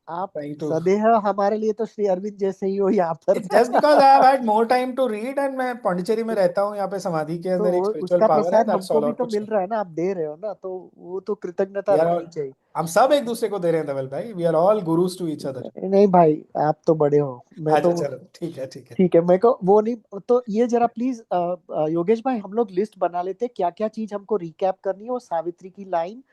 आप सदैव हमारे लिए तो श्री अरविंद जैसे ही हो यहाँ पर. Just because I have had more time to read and मैं पौंडीचेरी में रहता हूँ, यहाँ पे समाधि के अंदर एक spiritual power है. That's all. हमको भी तो मिल रहा है ना, आप दे रहे हो ना, तो वो तो कृतज्ञता रखनी चाहिए. हम सब एक दूसरे को दे रहे हैं धवल भाई. We are all gurus to each other. नहीं भाई, आप तो बड़े हो. मैं तो चलो ठीक है. मेरे को वो नहीं तो ये जरा प्लीज योगेश भाई हम लोग लिस्ट बना लेते क्या क्या चीज हमको रिकैप करनी है, वो सावित्री की लाइन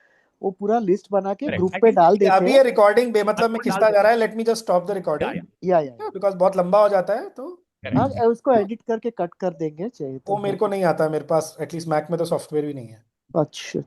वो पूरा लिस्ट बना के ग्रुप पे डाल देते हैं. अभी ये रिकॉर्डिंग बेमतलब में खिंचता जा रहा है. Let me just stop the recording. या बिकॉज़ बहुत लंबा हो जाता है, तो हाँ उसको एडिट करके कट कर देंगे चाहिए तो. वो मेरे को नहीं आता. मेरे पास एटलीस्ट मैक में तो सॉफ्टवेयर भी नहीं है. अच्छा